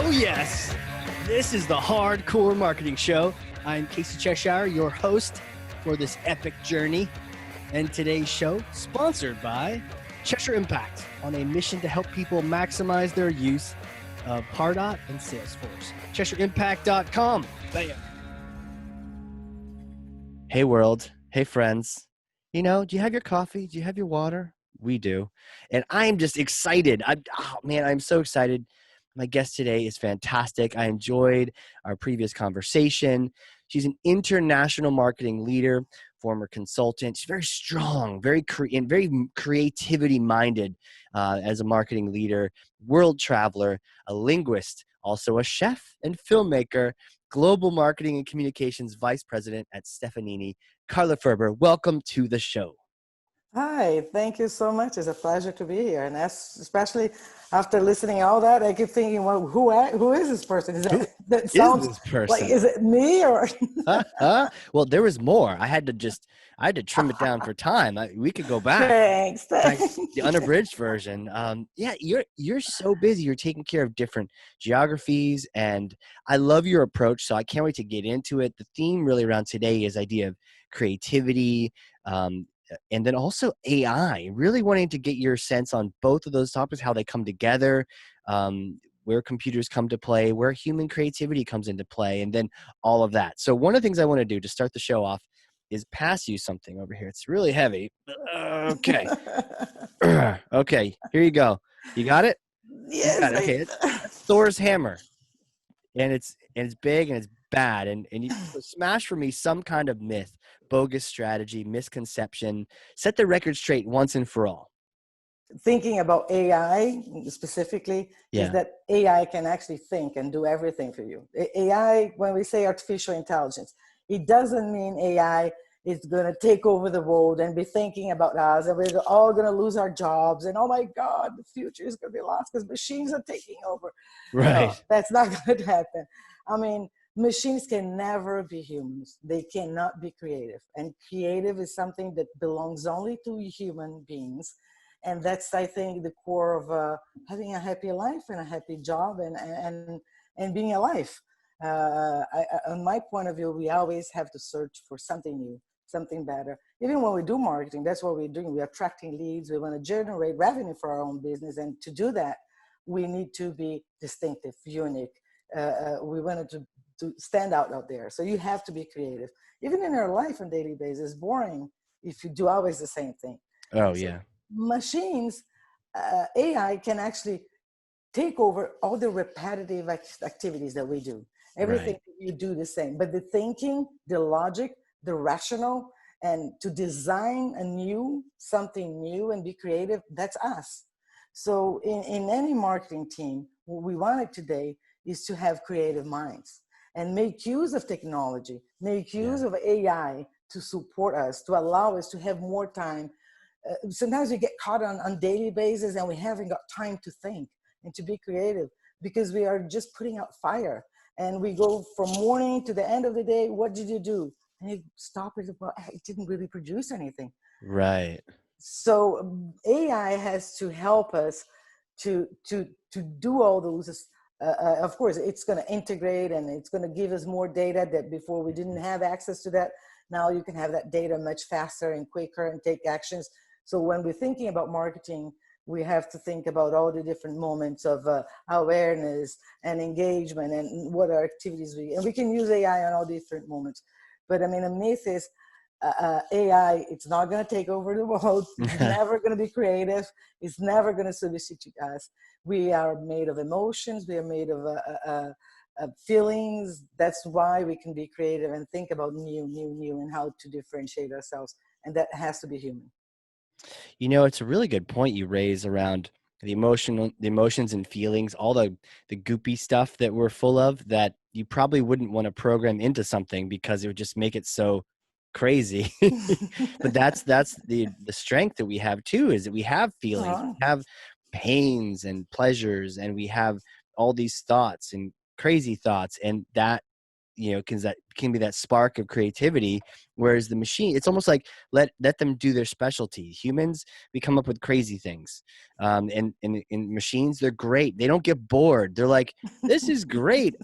Oh, yes. This is the Hardcore Marketing Show. I'm Casey Cheshire, your host for this epic journey. And today's show, sponsored by Cheshire Impact, on a mission to help people maximize their use of Pardot and Salesforce. CheshireImpact.com. Bam. Hey, world. Hey, friends. You know, do you have your coffee? Do you have your water? We do. And I'm just excited. I'm so excited. My guest today is fantastic. I enjoyed our previous conversation. She's an international marketing leader, former consultant. She's very strong, very creativity minded as a marketing leader, world traveler, a linguist, also a chef and filmmaker, global marketing and communications vice president at Stefanini. Carla Ferber, welcome to the show. Hi, thank you so much. It's a pleasure to be here. And that's especially after listening to all that, I keep thinking, well, who is this person? That sounds this person? Like, is it me or? Well, there was more. I had to trim it down for time. We could go back. Thanks. The unabridged version. You're so busy. You're taking care of different geographies, and I love your approach. So I can't wait to get into it. The theme really around today is idea of creativity, and then also AI. Really wanting to get your sense on both of those topics, how they come together, where computers come to play, where human creativity comes into play, and then all of that. So one of the things I want to do to start the show off is pass you something over here. It's really heavy. Okay. Okay, here you go. You got it? Yes. Got it. Okay, it's Thor's hammer. And it's big and it's bad. And you smash for me some kind of myth, bogus strategy, misconception. Set the record straight once and for all. Thinking about AI specifically is that AI can actually think and do everything for you. AI, when we say artificial intelligence, it doesn't mean AI is going to take over the world and be thinking about us and we're all going to lose our jobs and oh my God, the future is going to be lost because machines are taking over. Right. No, that's not going to happen. I mean, machines can never be humans. They cannot be creative. And creative is something that belongs only to human beings. And that's, I think, the core of having a happy life and a happy job and being alive. On my point of view, we always have to search for something new, something better. Even when we do marketing, that's what we're doing. We're attracting leads. We want to generate revenue for our own business. And to do that, we need to be distinctive, unique. We wanted to stand out there. So you have to be creative. Even in your life on a daily basis, it's boring if you do always the same thing. Oh, so yeah. Machines, AI can actually take over all the repetitive activities that we do. Everything Right. you do the same, but the thinking, the logic, the rational, and to design something new and be creative, that's us. So in any marketing team, what we wanted today is to have creative minds and make use of technology, make use of AI to support us, to allow us to have more time. Sometimes we get caught on daily basis and we haven't got time to think and to be creative because we are just putting out fire and we go from morning to the end of the day. What did you do? And you stop it. Well, it didn't really produce anything. Right. So AI has to help us to do all those. Of course, it's going to integrate and it's going to give us more data that before we didn't have access to that. Now you can have that data much faster and quicker and take actions. So when we're thinking about marketing, we have to think about all the different moments of awareness and engagement and what our activities and we can use AI on all different moments. But I mean, the myth is AI, it's not going to take over the world. It's never going to be creative. It's never going to substitute us. We are made of emotions. We are made of feelings. That's why we can be creative and think about new and how to differentiate ourselves. And that has to be human. You know, it's a really good point you raise around the emotions and feelings, all the goopy stuff that we're full of that you probably wouldn't want to program into something because it would just make it so crazy. But that's the strength that we have too, is that we have feelings, we have pains and pleasures, and we have all these thoughts and crazy thoughts, and that can be that spark of creativity. Whereas the machine, it's almost like let them do their specialty. Humans, we come up with crazy things. And in machines, they're great. They don't get bored. They're like, this is great.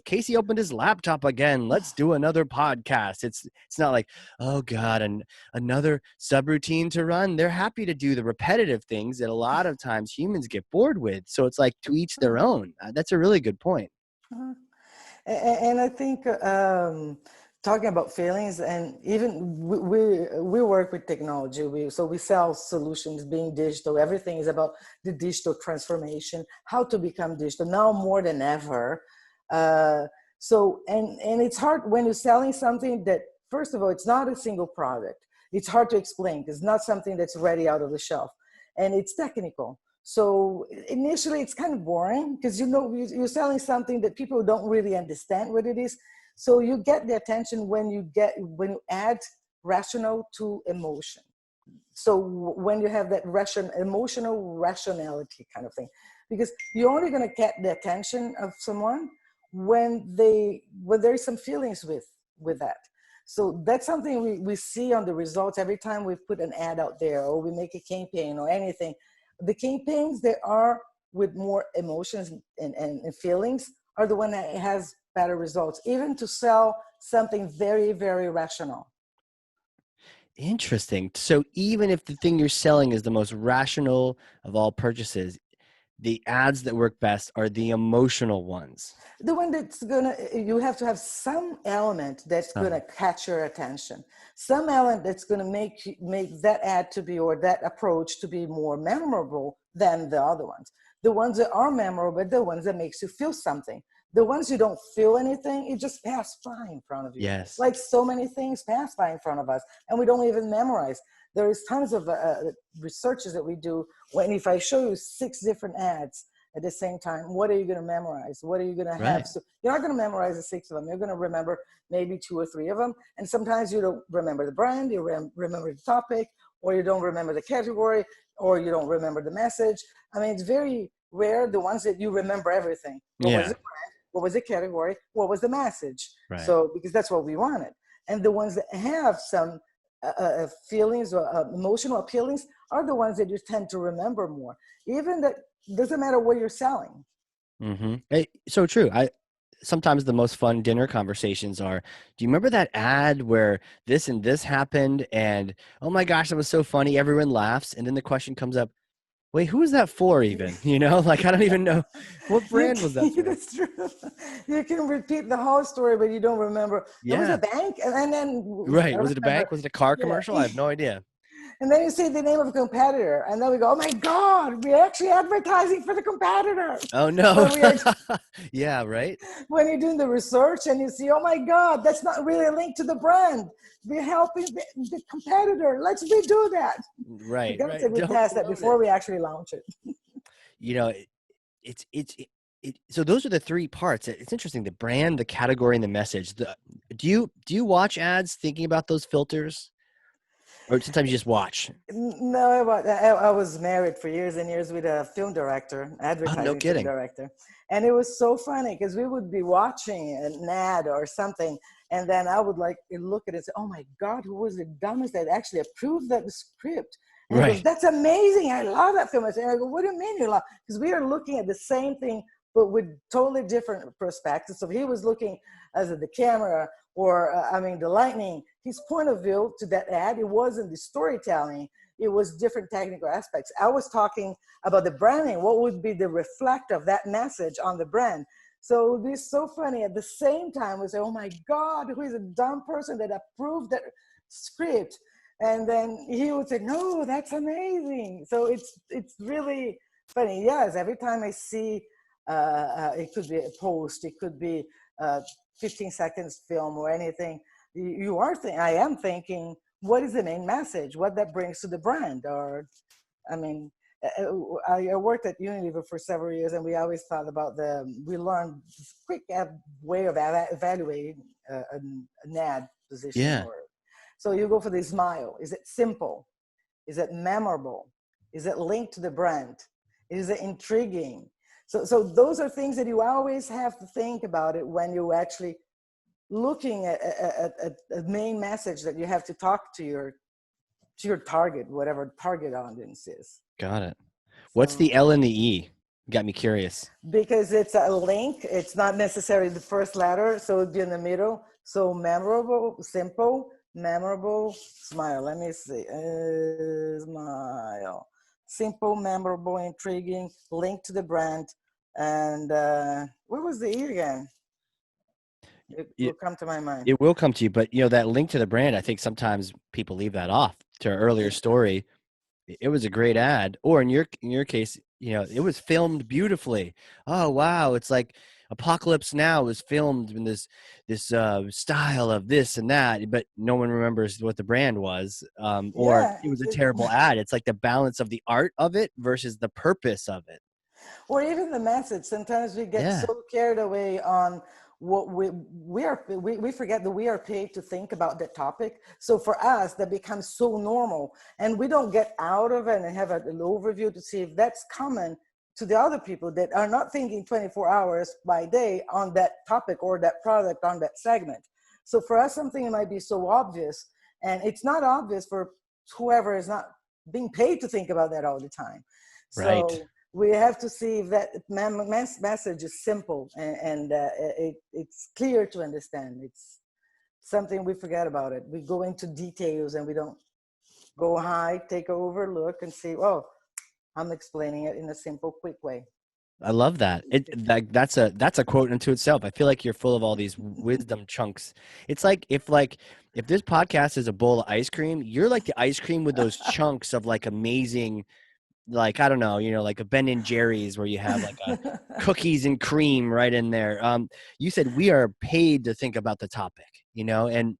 Casey opened his laptop again. Let's do another podcast. It's not like, oh God, and another subroutine to run. They're happy to do the repetitive things that a lot of times humans get bored with. So it's like to each their own. That's a really good point. Uh-huh. And I think talking about feelings, and even we work with technology. So we sell solutions being digital. Everything is about the digital transformation, how to become digital now more than ever. So it's hard when you're selling something that, first of all, it's not a single product. It's hard to explain because it's not something that's ready out of the shelf, and it's technical. So initially it's kind of boring because you're selling something that people don't really understand what it is. So you get the attention when you add rational to emotion. So when you have that emotional rationality kind of thing, because you're only going to get the attention of someone when there's some feelings with that. So that's something we see on the results every time we put an ad out there or we make a campaign or anything. The campaigns that are with more emotions and feelings are the one that has better results, even to sell something very, very rational. Interesting. So even if the thing you're selling is the most rational of all purchases, the ads that work best are the emotional ones. The one you have to have some element that's gonna catch your attention, some element that's gonna make that ad to be, or that approach to be more memorable than the other ones. The ones that are memorable, the ones that makes you feel something. The ones you don't feel anything, it just pass by in front of you. Yes. Like so many things pass by in front of us and we don't even memorize. There is tons of researches that we do when, if I show you 6 different ads at the same time, what are you going to memorize? What are you going to have? Right. So you're not going to memorize the 6 of them. You're going to remember maybe 2 or 3 of them. And sometimes you don't remember the brand, you remember the topic, or you don't remember the category, or you don't remember the message. I mean, it's very rare, the ones that you remember everything. What was the brand? What was the category? What was the message? Right. So, because that's what we wanted. And the ones that have some feelings or emotional appealings are the ones that you tend to remember more. Even that doesn't matter what you're selling. Mm-hmm. So true. Sometimes the most fun dinner conversations are, do you remember that ad where this and this happened? And oh my gosh, that was so funny. Everyone laughs. And then the question comes up, wait, who is that for even? Like, I don't even know what brand was that for. That's true. You can repeat the whole story, but you don't remember. Yeah. It was a bank. And then. Right. Was it a bank? Was it a car commercial? I have no idea. And then you see the name of a competitor, and then we go, oh my God, we're actually advertising for the competitor. Oh no. Yeah, right. When you're doing the research and you see, oh my God, that's not really a link to the brand. We're helping the competitor. Let's redo that. Right. We test that before we actually launch it. So those are the 3 parts. It's interesting: the brand, the category, and the message. Do you watch ads thinking about those filters? Or sometimes you just watch? No, I was married for years and years with a film director, advertising film director. And it was so funny because we would be watching an ad or something, and then I would look at it and say, oh my God, who was the dumbest that actually approved that script? And he goes, that's amazing. I love that film. And I go, what do you mean you love? Because we are looking at the same thing, but with totally different perspectives. So he was looking as at the camera, or the lightning, his point of view to that ad, it wasn't the storytelling, it was different technical aspects. I was talking about the branding, what would be the reflect of that message on the brand. So it would be so funny. At the same time, we say, oh my God, who is a dumb person that approved that script? And then he would say, no, that's amazing. So it's really funny. Yes, every time I see, it could be a post, it could be 15 seconds film or anything, I am thinking, what is the main message? What that brings to the brand? Or, I worked at Unilever for several years, and we always thought about we learned this quick way of evaluating an ad position. Yeah. So you go for the smile. Is it simple? Is it memorable? Is it linked to the brand? Is it intriguing? So those are things that you always have to think about it when you actually looking at the main message that you have to talk to your target, whatever target audience is. Got it. What's So the L and the E? Got me curious. because it's a link, it's not necessarily the first letter, so it'd be in the middle. So memorable, simple, memorable, smile. Let me see. Smile. Simple, memorable, intriguing, link to the brand. And what was the E again? It will come to my mind. It will come to you, but you know, that link to the brand, I think sometimes people leave that off. To our earlier story, it was a great ad. Or in your case, you know, it was filmed beautifully. Oh wow, it's like Apocalypse Now was filmed in this style of this and that, but no one remembers what the brand was. Or Yeah. it was a terrible ad. It's like the balance of the art of it versus the purpose of it. Or even the message. Sometimes we get Yeah. so carried away on what we forget that we are paid to think about that topic. So for us, that becomes so normal, and we don't get out of it and have an overview to see if that's common to the other people that are not thinking 24 hours by day on that topic or that product on that segment. So for us, something might be so obvious, and it's not obvious for whoever is not being paid to think about that all the time. Right. So we have to see if that message is simple and it's clear to understand. It's something we forget about it. We go into details and we don't go high, take over, look and see, oh, I'm explaining it in a simple, quick way. I love that. That's a quote unto itself. I feel like you're full of all these wisdom chunks. It's like if this podcast is a bowl of ice cream, you're like the ice cream with those chunks of like amazing, like I don't know, you know, like a Ben and Jerry's where you have like a cookies and cream right in there. You said we are paid to think about the topic, you know, and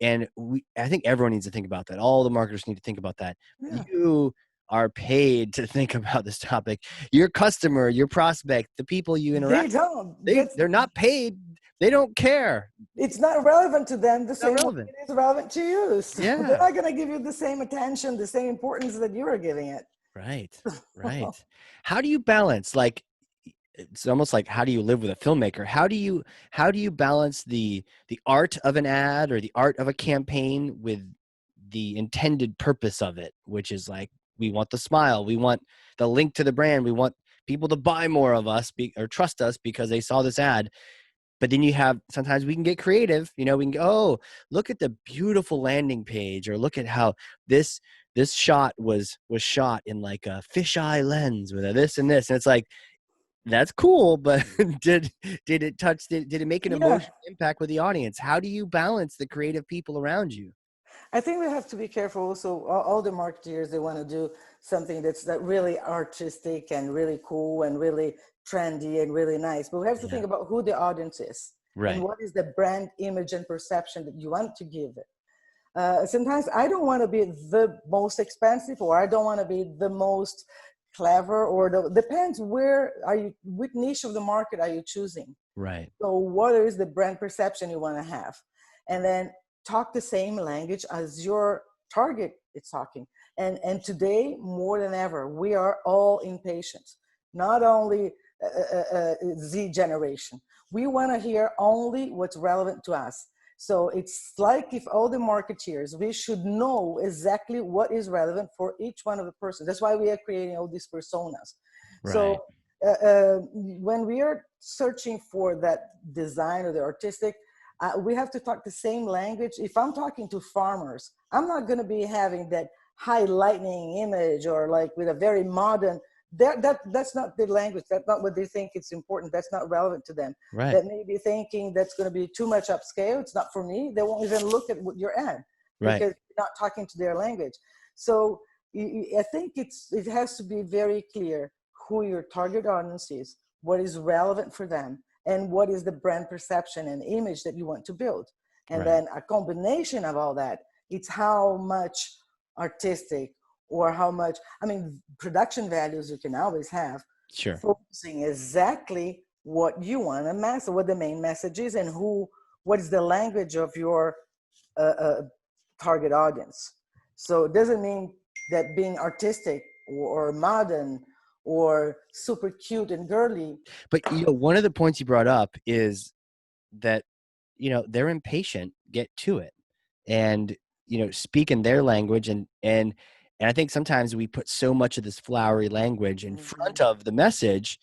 I think everyone needs to think about that. All the marketers need to think about that. Yeah. You are paid to think about this topic. Your customer, your prospect, the people you They interact don't. with, they're not paid. They don't care. It's not relevant to them the It's not same way relevant. it is relevant to you. So they're Yeah. not going to give you the same attention, the same importance that you are giving it. Right. Right. How do you balance, like, it's almost like, how do you live with a filmmaker? How do you balance the art of an ad or the art of a campaign with the intended purpose of it, which is like, we want the smile, we want the link to the brand, we want people to buy more of us or trust us because they saw this ad. But then you have, sometimes we can get creative, you know, we can go, oh, look at the beautiful landing page, or look at how this shot was shot in like a fisheye lens with a this and this. And it's like, that's cool, but did it touch, did it make an Yeah. emotional impact with the audience? How do you balance the creative people around you? I think we have to be careful also. All the marketeers, they want to do something that's that really artistic and really cool and really trendy and really nice. But we have to Yeah. think about who the audience is and Right. what is the brand image and perception that you want to give it. Sometimes I don't want to be the most expensive, or I don't want to be the most clever, or depends where are you, what niche of the market are you choosing. Right. So what is the brand perception you want to have? And then talk the same language as your target is talking. And today, more than ever, we are all impatient. Not only Z generation. We want to hear only what's relevant to us. So it's like if all the marketeers, we should know exactly what is relevant for each one of the persons. That's why we are creating all these personas. Right. So when we are searching for that design or the artistic, we have to talk the same language. If I'm talking to farmers, I'm not going to be having that high lightning image or like with a very modern, that's not the language. That's not what they think it's important. That's not relevant to them. Right. That may be thinking that's going to be too much upscale. It's not for me. They won't even look at your ad Right. because you're not talking to their language. So I think it has to be very clear who your target audience is, what is relevant for them, and what is the brand perception and image that you want to build. And Right. then a combination of all that, it's how much artistic or how much, I mean, production values you can always have, Sure. focusing exactly what you want to master, what the main message is, and what is the language of your target audience. So it doesn't mean that being artistic or modern or super cute and girly. But you know, one of the points you brought up is that they're impatient. Get to it. And, speak in their language. And I think sometimes we put so much of this flowery language in front Mhm. of the message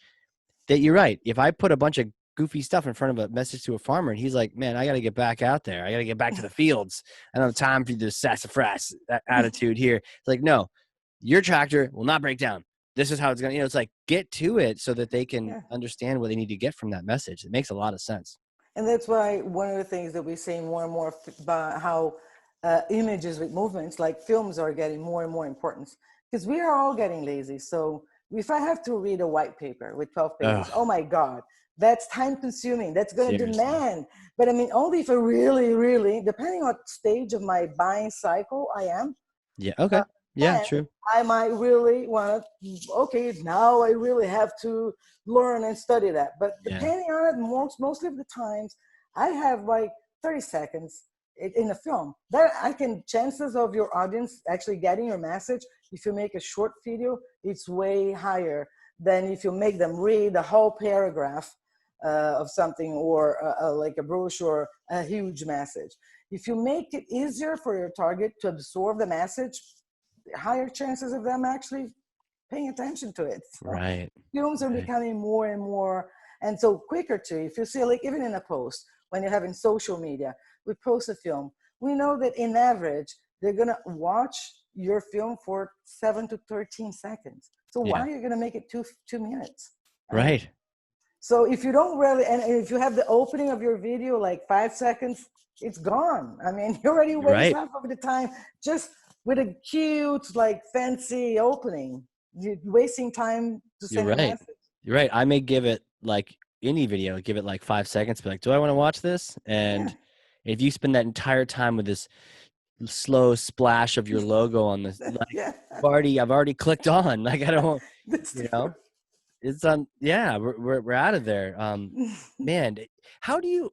that you're right. If I put a bunch of goofy stuff in front of a message to a farmer and he's like, man, I got to get back out there. I got to get back to the fields. I don't have time for this sassafras attitude here. It's like, no, your tractor will not break down. This is how it's going to, it's like, get to it so that they can Yeah. understand what they need to get from that message. It makes a lot of sense. And that's why one of the things that we're seeing more and more about how images with movements like films are getting more and more importance, because we are all getting lazy. So if I have to read a white paper with 12 pages, Oh, oh my God, that's time consuming. That's going to seriously. demand. But I mean, only if I really, really, depending on stage of my buying cycle I am, Yeah. Okay. Yeah, then true. I might really want to, okay, now I really have to learn and study that. But Yeah. depending on it, mostly of the times, I have like 30 seconds in a film. That I can, chances of your audience actually getting your message, if you make a short video, it's way higher than if you make them read a whole paragraph of something, or like a brochure, a huge message. If you make it easier for your target to absorb the message, higher chances of them actually paying attention to it. So Right. films are Right. becoming more and more, and so quicker too. If you see, like even in a post, when you're having social media, we post a film, we know that in average, they're gonna watch your film for 7 to 13 seconds. So why Yeah. are you gonna make it 2 minutes? I mean, Right. so if you don't really, and if you have the opening of your video like 5 seconds, it's gone. I mean, you already waste Right. half of the time just with a cute, like fancy opening. You're wasting time to You're send a right. message. You're right. I may give it like any video, give it like 5 seconds, be like, do I want to watch this? Yeah, And if you spend that entire time with this slow splash of your logo on this, like yeah, I've already clicked on. Like I don't, that's you true. know, it's on. Yeah, we're out of there. Man, how do you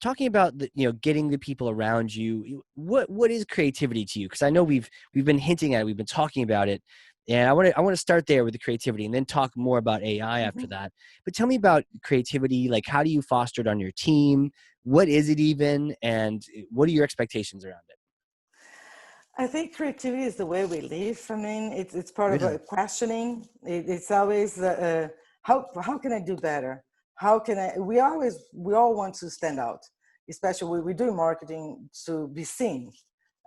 talking about the getting the people around you? What is creativity to you? Because I know we've been hinting at it, we've been talking about it, and I want to start there with the creativity, and then talk more about AI after Mhm. that. But tell me about creativity. Like, how do you foster it on your team? What is it even, and what are your expectations around it? I think creativity is the way we live. I mean, it's part of a Really? questioning. It's always how can I do better? How can I? We all want to stand out, especially we do marketing to be seen,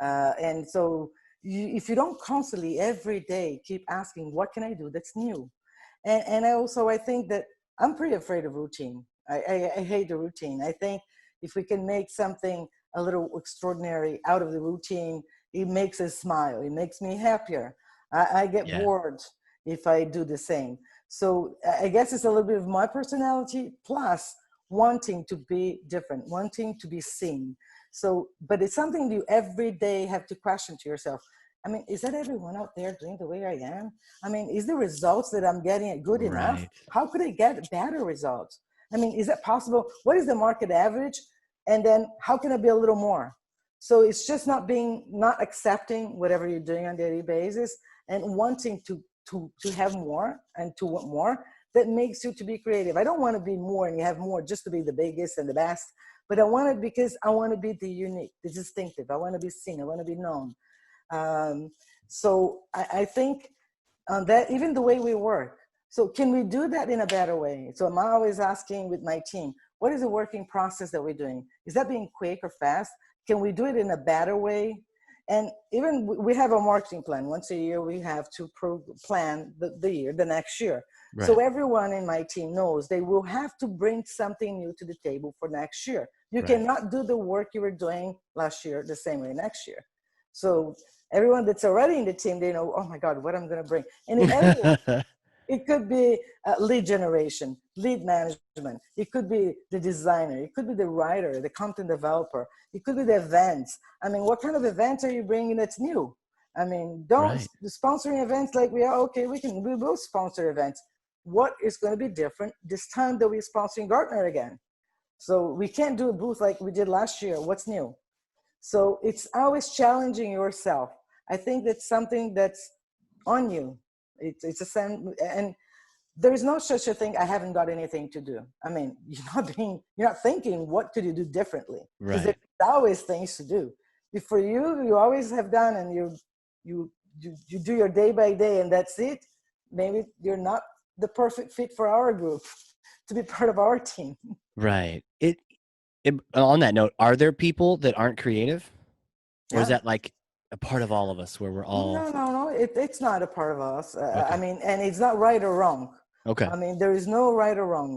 and so if you don't constantly every day keep asking what can I do that's new, and I think that I'm pretty afraid of routine. I hate the routine. I think if we can make something a little extraordinary out of the routine, it makes us smile. It makes me happier. I get Yeah. bored if I do the same. So I guess it's a little bit of my personality plus wanting to be different, wanting to be seen. So, but it's something you every day have to question to yourself. I mean, is that everyone out there doing the way I am? I mean, is the results that I'm getting good enough? Right. How could I get better results? I mean, is it possible? What is the market average? And then how can I be a little more? So it's just not accepting whatever you're doing on a daily basis and wanting to have more and to want more that makes you to be creative. I don't want to be more and you have more just to be the biggest and the best, but I want it because I want to be the unique, the distinctive. I want to be seen. I want to be known. Um, so I think that even the way we work. So can we do that in a better way? So I'm always asking with my team, what is the working process that we're doing? Is that being quick or fast? Can we do it in a better way? And even we have a marketing plan. Once a year, we have to plan the next year. So Right. everyone in my team knows they will have to bring something new to the table for next year. You Right. cannot do the work you were doing last year the same way next year. So everyone that's already in the team, they know, oh my God, what I'm going to bring. And everyone, it could be lead generation, lead management. It could be the designer. It could be the writer, the content developer. It could be the events. I mean, what kind of events are you bringing that's new? I mean, don't Right. sponsoring events like we are. Okay, we will sponsor events. What is going to be different this time that we're sponsoring Gartner again? So we can't do a booth like we did last year. What's new? So it's always challenging yourself. I think that's something that's on you. It's a and there is no such a thing. I haven't got anything to do. I mean, you're not thinking what could you do differently, because there's Right. always things to do. For you always have done, and you do your day by day, and that's it. Maybe you're not the perfect fit for our group to be part of our team. Right. On that note, are there people that aren't creative? Or is Yeah. that like a part of all of us where we're all No. It's not a part of us. I okay? mean, and it's not right or wrong. Okay. I mean, there is no right or wrong.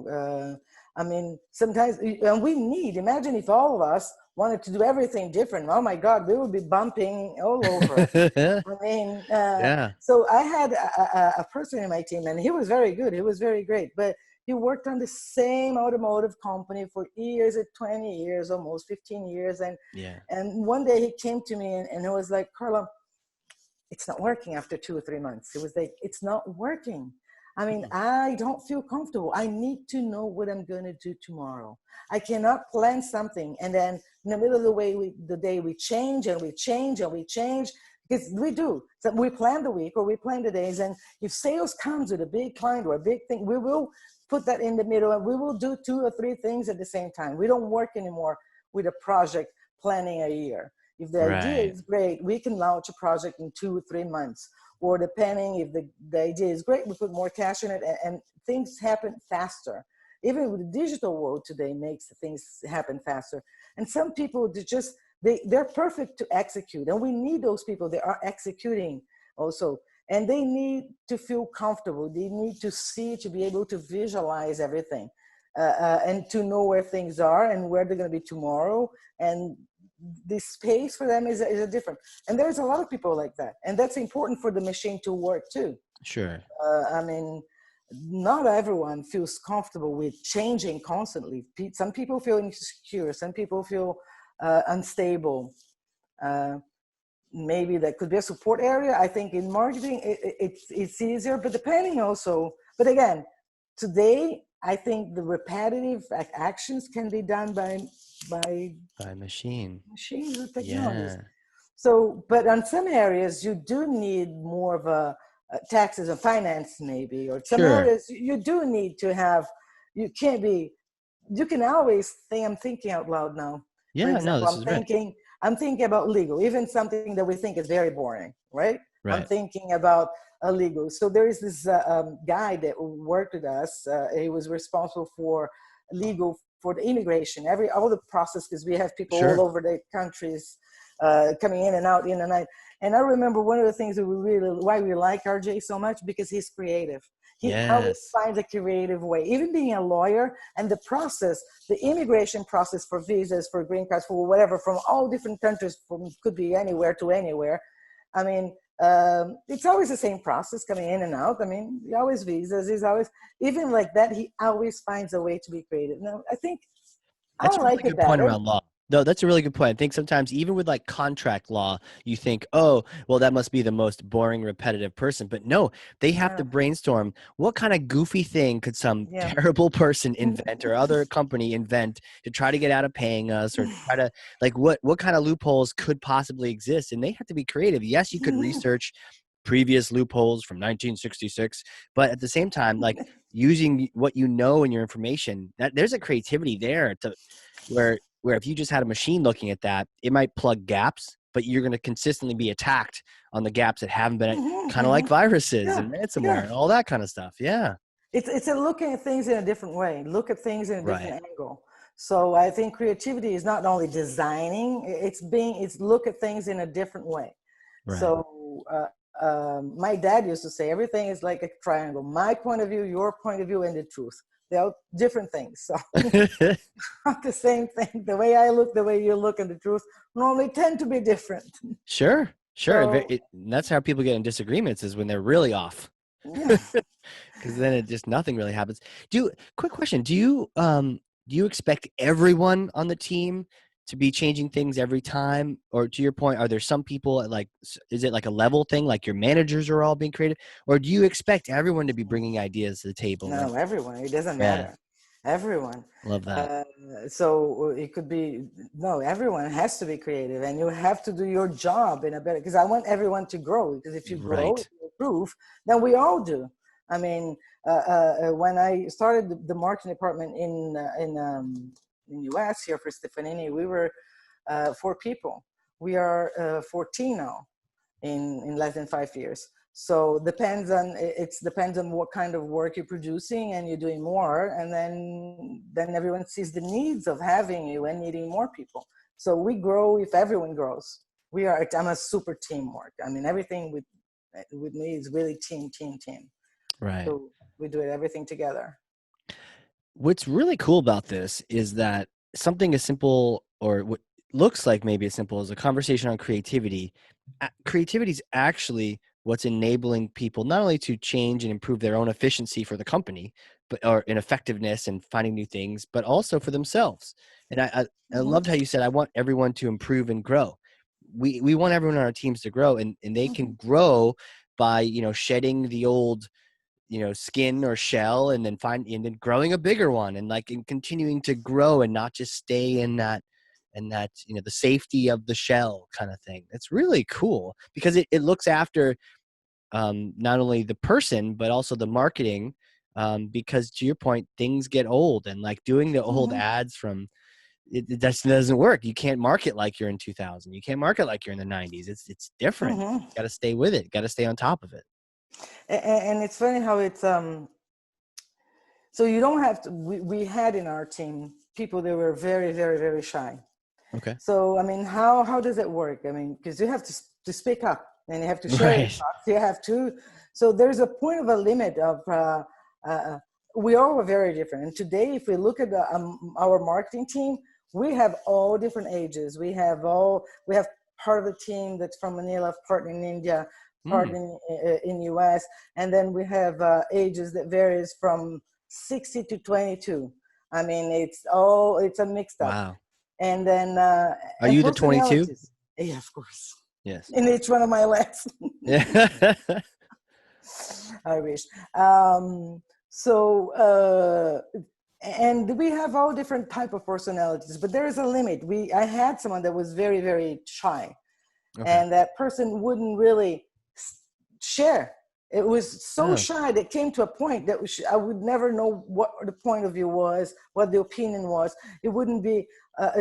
I mean, sometimes, and we need, imagine if all of us wanted to do everything different. Oh my God, we would be bumping all over. I mean, Yeah. so I had a person in my team, and he was very good. He was very great, but he worked on the same automotive company for years, 20 years, almost 15 years. Yeah. And one day he came to me and he was like, Carla, it's not working after 2 or 3 months. It was like, it's not working. I mean, Mm. I don't feel comfortable. I need to know what I'm going to do tomorrow. I cannot plan something and then in the middle of the day we change and we change and we change, because we do. So we plan the week or we plan the days, and if sales comes with a big client or a big thing, we will put that in the middle and we will do 2 or 3 things at the same time. We don't work anymore with a project planning a year. If the idea Right. is great, we can launch a project in 2 or 3 months. Or depending if the idea is great, we put more cash in it, and things happen faster. Even with the digital world today makes things happen faster. And some people, they're perfect to execute. And we need those people that are executing also. And they need to feel comfortable. They need to see, to be able to visualize everything. And to know where things are and where they're going to be tomorrow. And the space for them is a different, and there's a lot of people like that, and that's important for the machine to work too. Sure. I mean, not everyone feels comfortable with changing constantly. Some people feel insecure, some people feel unstable. Maybe that could be a support area. I think in marketing it's easier, but depending also, but again, today I think the repetitive actions can be done by By machine. machines and technologies. Yeah. So, but on some areas, you do need more of a taxes and finance, maybe, or some Sure. areas you do need to have, you can't be, you can always think, I'm thinking out loud now. For Yeah. No, example, this is right. I'm thinking about legal, even something that we think is very boring, right? I'm Right. thinking about a legal. So there is this guy that worked with us. He was responsible for legal for the immigration, all the process, because we have people all Sure. over the countries coming in and out, in and out. And I remember one of the things that why we like RJ so much, because he's creative. He always Yes. finds a creative way, even being a lawyer, and the process, the immigration process for visas, for green cards, for whatever, from all different countries, could be anywhere to anywhere. I mean, it's always the same process coming in and out. I mean, he always visas, he's always, even like that, he always finds a way to be creative. Now, I think I That's a really like it good point better. around law. No, that's a really good point. I think sometimes even with like contract law, you think, oh, well, that must be the most boring, repetitive person. But no, they have Yeah, to brainstorm what kind of goofy thing could some yeah. terrible person invent or other company invent to try to get out of paying us, or to try to like what kind of loopholes could possibly exist. And they have to be creative. Yes, you could research previous loopholes from 1966, but at the same time, like using what you know and your information, that there's a creativity there to where if you just had a machine looking at that, it might plug gaps, but you're going to consistently be attacked on the gaps that haven't been, kind of like viruses Yeah, and ransomware yeah. and all that kind of stuff. Yeah. It's a looking at things in a different way, look at things in a Right. different angle. So I think creativity is not only designing, it's look at things in a different way. Right. So my dad used to say everything is like a triangle: my point of view, your point of view, and the truth. They're different things. So not the same thing. The way I look, the way you look, and the truth normally tend to be different. Sure. Sure. So That's how people get in disagreements, is when they're really off. yeah. Because then it just nothing really happens. Quick question. Do you expect everyone on the team to be changing things every time? Or to your point, are there some people is it like a level thing, like your managers are all being creative? Or do you expect everyone to be bringing ideas to the table? No, everyone. It doesn't Yeah, matter. Everyone. love that. So it could be, no, everyone has to be creative, and you have to do your job in a better, because I want everyone to grow, because if you grow, if Right. you improve, then we all do. I mean, when I started the marketing department in US here for Stefanini, we were 4 people. We are 14 now in less than 5 years. So it depends on what kind of work you're producing, and you're doing more, and then everyone sees the needs of having you and needing more people. So we grow if everyone grows. I'm a super teamwork. I mean, everything with me is really team. Right. So we do everything together. What's really cool about this is that something as simple, or what looks like maybe as simple as a conversation on creativity, creativity is actually what's enabling people not only to change and improve their own efficiency for the company, but or in effectiveness and finding new things, but also for themselves. And I Mm-hmm. loved how you said, I want everyone to improve and grow. We want everyone on our teams to grow, and they Mm-hmm. can grow by, shedding the old, skin or shell, and then growing a bigger one, and continuing to grow and not just stay in that, the safety of the shell kind of thing. It's really cool because it looks after not only the person but also the marketing, because to your point, things get old, and like doing the old Mm-hmm. ads from it just doesn't work. You can't market like you're in 2000. You can't market like you're in the 90s. It's different. Mm-hmm. Got to stay with it. Got to stay on top of it. And it's funny how it's so you don't have to. We had in our team people that were very, very, very shy. Okay. So I mean, how does it work? I mean, because you have to speak up and you have to share your Right. thoughts. You have to. So there's a point of a limit of. Uh, we all were very different. And today, if we look at our marketing team, we have all different ages. We have part of the team that's from Manila, part in India, part Mm, in US, and then we have ages that varies from 60 to 22. I mean, it's a mixed up. wow. And then Are and you the 22? personalities, yeah, of course, Yes. in each one of my legs. Yeah. I wish. So and we have all different type of personalities, but there is a limit. I had someone that was very, very shy, Okay. and that person wouldn't really share. It was so Oh, shy that came to a point that I would never know what the point of view was, what the opinion was. It wouldn't be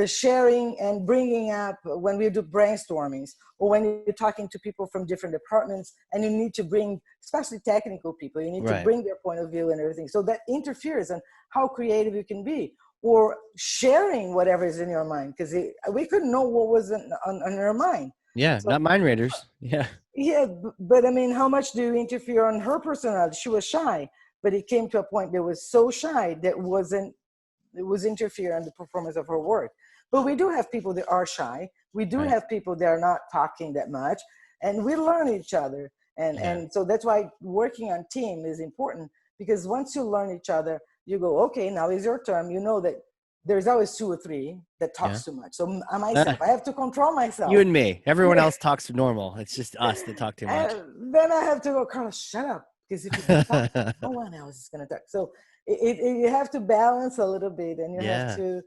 sharing and bringing up when we do brainstormings, or when you're talking to people from different departments and you need to bring, especially technical people, you need to right. bring their point of view and everything. So that interferes on how creative you can be, or sharing whatever is in your mind, because we couldn't know what was on your mind. Yeah. So Not mind readers. Yeah. yeah, but I mean, how much do you interfere on her personality? She was shy, but it came to a point that was so shy that it was interfering on the performance of her work. But we do have people that are shy. We do Right. have people that are not talking that much, and we learn each other. Yeah. And so that's why working on team is important, because once you learn each other, you go, okay, now is your turn. You know that there's always 2 or 3 that Yeah. talks too much. So myself, Ah, I have to control you myself. and me. Everyone Yeah. else talks normal. It's just us that talk too much. And then I have to go, Carlos, shut up. Because if you keep talking, no one else is going to talk. So you have to balance a little bit, and you have Yeah.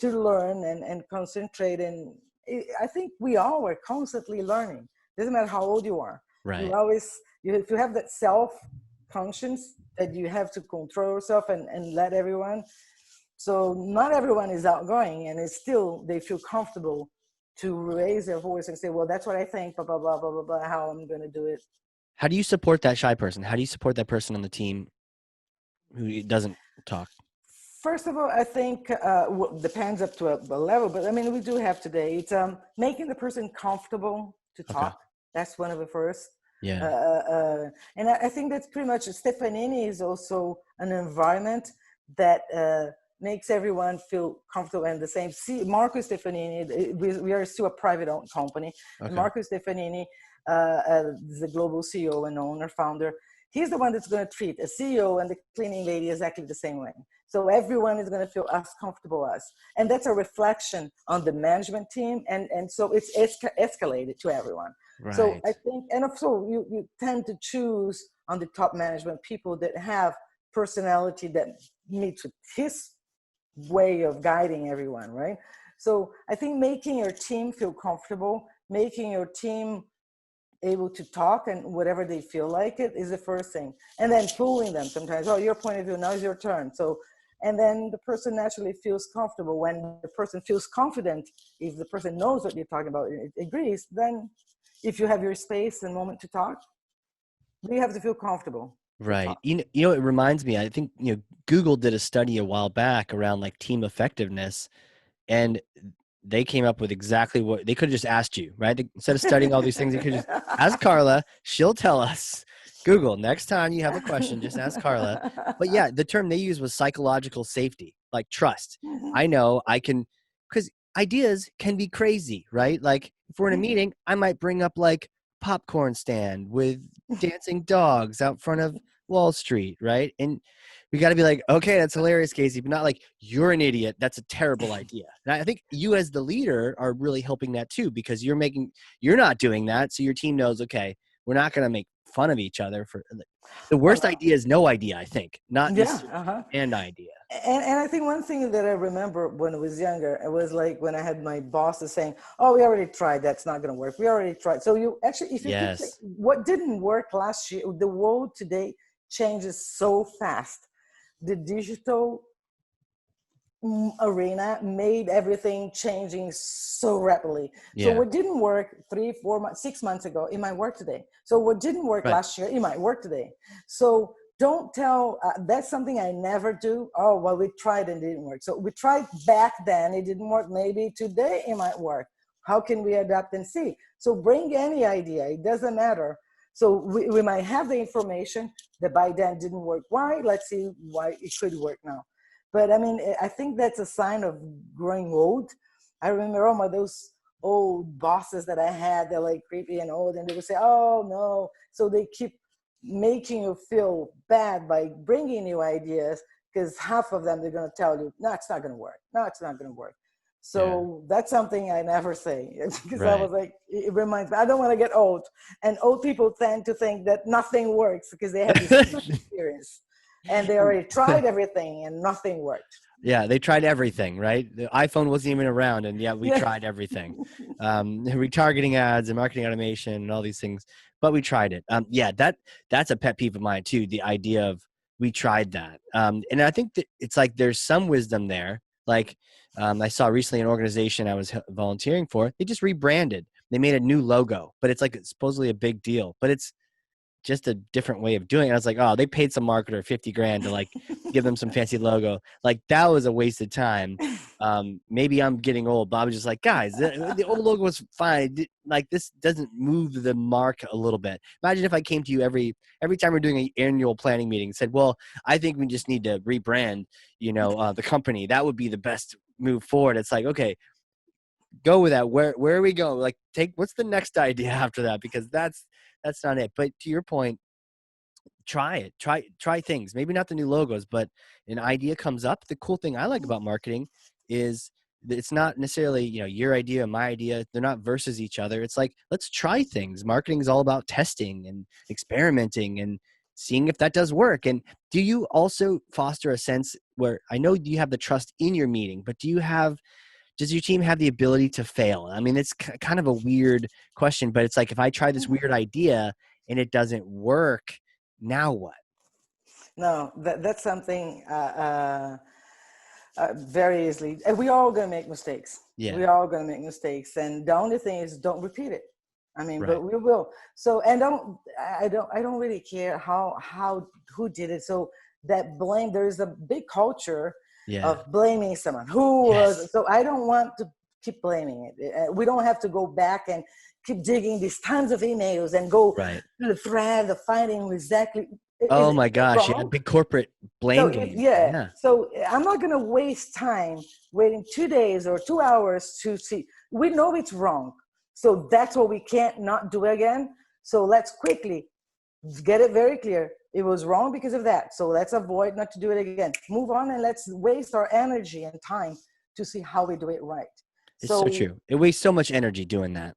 to learn and concentrate. And I think we all are constantly learning. Doesn't matter how old you are. Right. If you have that self-conscience that you have to control yourself and let everyone. So not everyone is outgoing, and it's still, they feel comfortable to raise their voice and say, well, that's what I think, blah, blah, blah, blah, blah, blah, how I'm going to do it. How do you support that shy person? How do you support that person on the team who doesn't talk? First of all, I think depends up to a level, but I mean, we do have today, it's making the person comfortable to Okay. talk. That's one of the first. Yeah. And I think that's pretty much, Stefanini is also an environment that makes everyone feel comfortable and the same. See, Marco Stefanini, we are still a private owned company. And Okay. Marco Stefanini is the global CEO and owner, founder. He's the one that's going to treat a CEO and the cleaning lady exactly the same way. So everyone is going to feel as comfortable as. And that's a reflection on the management team. And so it's escalated to everyone. So Right. I think, and also you tend to choose on the top management people that have personality that meets with his way of guiding everyone, right? So I think making your team feel comfortable, making your team able to talk and whatever they feel like it is the first thing. And then pulling them sometimes, oh, your point of view, now is your turn. So, and then the person naturally feels comfortable. When the person feels confident, if the person knows what you're talking about, it agrees, then if you have your space and moment to talk, you have to feel comfortable to Right. talk. You know, it reminds me, I think, Google did a study a while back around like team effectiveness, and they came up with exactly what they could have just asked you, right? Instead of studying all these things, they could just ask Carla. She'll tell us. Google, next time you have a question, just ask Carla. But yeah, the term they used was psychological safety, like trust. I know I can, because ideas can be crazy, right? Like if we're in a meeting, I might bring up like popcorn stand with dancing dogs out front of Wall Street, right? And we got to be like, okay, that's hilarious, Casey, but not like you're an idiot. That's a terrible idea. And I think you as the leader are really helping that too, because you're not doing that. So your team knows, okay, we're not going to make fun of each other for the Oh, worst no. idea is no idea, I think, not Yeah. necessarily Uh-huh. an idea. And I think one thing that I remember when I was younger, it was like when I had my bosses saying, "Oh, we already tried. That's not going to work. We already tried." So you actually, if you keep saying Yes. what didn't work last year, the world today changes so fast. The digital arena made everything changing so rapidly. So Yeah. what didn't work 3 4 months 6 months ago, it might work today. So what didn't work Right. last year, it might work today. So don't tell, that's something I never do. Oh, well, we tried and it didn't work. So we tried back then, it didn't work. Maybe today it might work. How can we adapt and see? So bring any idea, it doesn't matter. So we might have the information that by then didn't work. Why? Let's see why it could work now. But I mean, I think that's a sign of growing old. I remember all those old bosses that I had, they're like creepy and old, and they would say, "Oh no." So they keep making you feel bad by bringing new ideas, because half of them they're going to tell you, "No, it's not going to work. No, it's not going to work." Yeah. So that's something I never say, because I Right. was like, it reminds me, I don't want to get old. And old people tend to think that nothing works because they have this experience and they already tried everything and nothing worked. Yeah, they tried everything, right? The iPhone wasn't even around, and yet we Yeah. tried everything. Retargeting ads and marketing automation and all these things, but we tried it. Yeah, that's a pet peeve of mine too. The idea of we tried that, and I think that it's like there's some wisdom there. Like I saw recently an organization I was volunteering for. They just rebranded. They made a new logo, but it's like it's supposedly a big deal, but it's just a different way of doing it. I was like, oh, they paid some marketer 50 grand to like give them some fancy logo. Like that was a waste of time. Maybe I'm getting old, but I was just like, guys, the old logo was fine. Like this doesn't move the mark a little bit. Imagine if I came to you every time we're doing an annual planning meeting and said, well, I think we just need to rebrand, the company. That would be the best move forward. It's like, okay, go with that. Where are we going? Like what's the next idea after that? Because that's not it. But to your point, try it. Try things. Maybe not the new logos, but an idea comes up. The cool thing I like about marketing is that it's not necessarily, your idea, my idea. They're not versus each other. It's like, let's try things. Marketing is all about testing and experimenting and seeing if that does work. And do you also foster a sense where I know you have the trust in your meeting, but does your team have the ability to fail? I mean, it's kind of a weird question, but it's like, if I try this weird idea and it doesn't work, now what? No, that's something very easily. And we all gonna make mistakes. Yeah. We all gonna make mistakes, and the only thing is don't repeat it. I mean, but Right. we will. So, and I don't really care how who did it. So that blame, there is a big culture Yeah. of blaming someone who was. Yes. So I don't want to keep blaming it. We don't have to go back and keep digging these tons of emails and go Right. to the thread of finding exactly is Oh it my gosh. Yeah. wrong. Big corporate So blame if game. yeah, Yeah. so I'm not gonna waste time waiting 2 days or 2 hours to see. We know it's wrong, so that's what we can't not do again. So let's quickly get it very clear. It was wrong because of that. So let's avoid not to do it again. Move on and let's waste our energy and time to see how we do it right. It's so So true. It wastes so much energy doing that.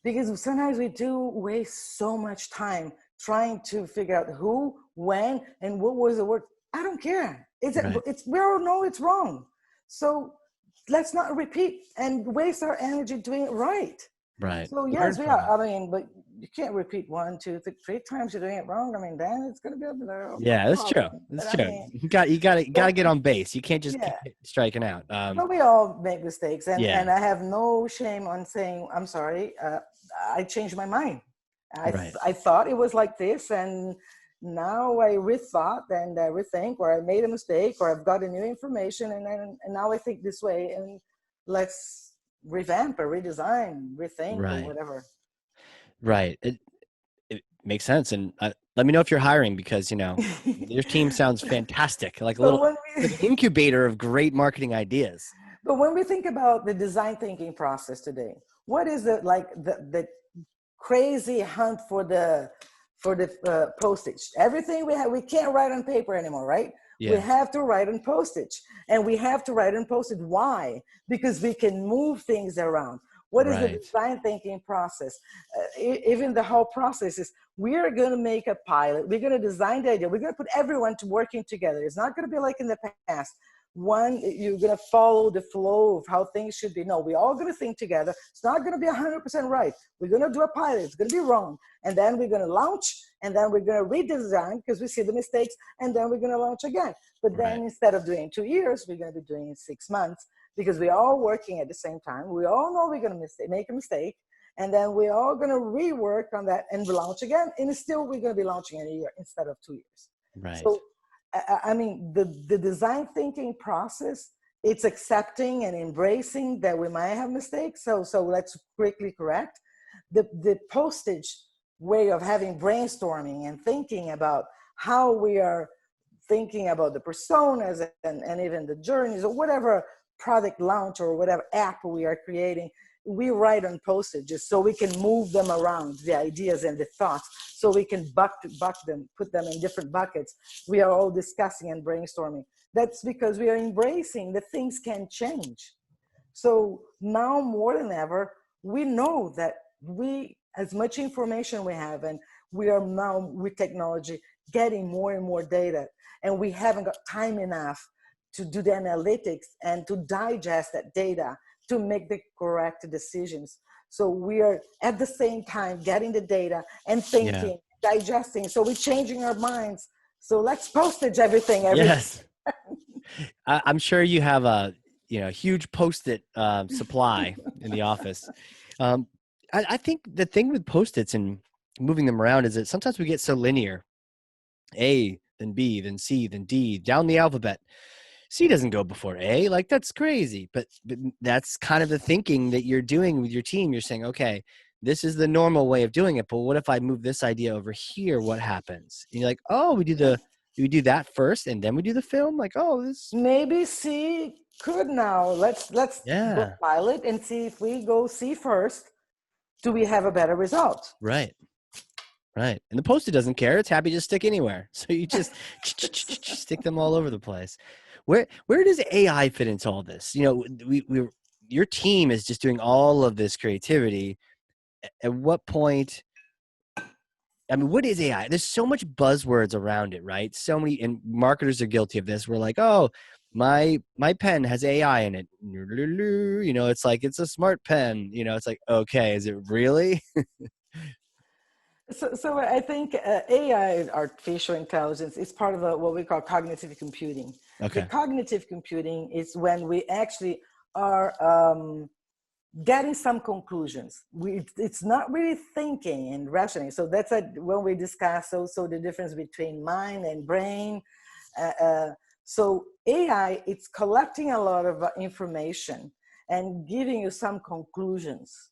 because sometimes we do waste so much time trying to figure out who, when, and what was the word. I don't care. Right. We all know it's wrong. So let's not repeat and waste our energy doing it right. Right. So Learn yes, we from are. it. I mean, but you can't repeat one, two, three times you're doing it wrong. I mean, then it's going to be a little Yeah, that's true. problem. That's But I true. mean, You got to but get on base. You can't just keep yeah, striking out. but we all make mistakes, Yeah, and I have no shame on saying I'm sorry. I changed my mind. right, I thought it was like this, and now I rethought and rethink, or I made a mistake, or I've got a new information, and now I think this way, and let's revamp or redesign, rethink, or right, whatever. right. It makes sense. And let me know if you're hiring, because your team sounds fantastic, like a but little when like an we incubator of great marketing ideas. but when we think about the design thinking process today, what is it like the crazy hunt for the postage? Everything we can't write on paper anymore, right? We Yeah, have to write on postage, and we have to write on postage. Why? Because we can move things around. What is the right, design thinking process? Even the whole process is, we're going to make a pilot. We're going to design the idea. We're going to put everyone to working together. It's not going to be like in the past. One, you're going to follow the flow of how things should be. No, we're all going to think together. It's not going to be 100% right. We're going to do a pilot. It's going to be wrong. And then we're going to launch, and then we're going to redesign because we see the mistakes, and then we're going to launch again. But then right, instead of doing 2 years, we're going to be doing 6 months, because we're all working at the same time. We all know we're going to make a mistake, and then we're all going to rework on that and launch again. And still, we're going to be launching in a year instead of 2 years. right. So I mean, the design thinking process, it's accepting and embracing that we might have mistakes. So let's quickly correct. The postage way of having brainstorming and thinking about how we are thinking about the personas and even the journeys, or whatever product launch or whatever app we are creating, we write on postages so we can move them around, the ideas and the thoughts, so we can buck them, put them in different buckets. We are all discussing and brainstorming. That's because we are embracing that things can change. So now more than ever, we know that as much information we have, and we are now with technology getting more and more data, and we haven't got time enough to do the analytics and to digest that data to make the correct decisions. So we are at the same time getting the data and Yeah. thinking, digesting. So we're changing our minds. So let's postage everything every day. Yes. I'm sure you have a huge post-it supply in the office. Um, I think the thing with post-its and moving them around is that sometimes we get so linear. A, then B, then C, then D, down the alphabet. C doesn't go before A. Like, that's crazy. But that's kind of the thinking that you're doing with your team. You're saying, okay, this is the normal way of doing it, but what if I move this idea over here? What happens? And you're like, oh, we do that first and then we do the film? Like, oh, this. Maybe C could now. Let's go Yeah, pilot and see if we go C first. Do we have a better result? right. Right. And the post-it doesn't care. It's happy to stick anywhere. So you just stick them all over the place. Where does AI fit into all this? Your team is just doing all of this creativity. At what point, I mean, what is AI? There's so much buzzwords around it, right? So many, and marketers are guilty of this. We're like, oh, my pen has AI in it. It's like, it's a smart pen. It's like, okay, is it really? So I think AI, artificial intelligence, is part of what we call cognitive computing. The Okay. cognitive computing is when we actually are getting some conclusions. It's not really thinking and rationing. So that's when we discuss also the difference between mind and brain. Uh, uh, so AI, it's collecting a lot of information and giving you some conclusions.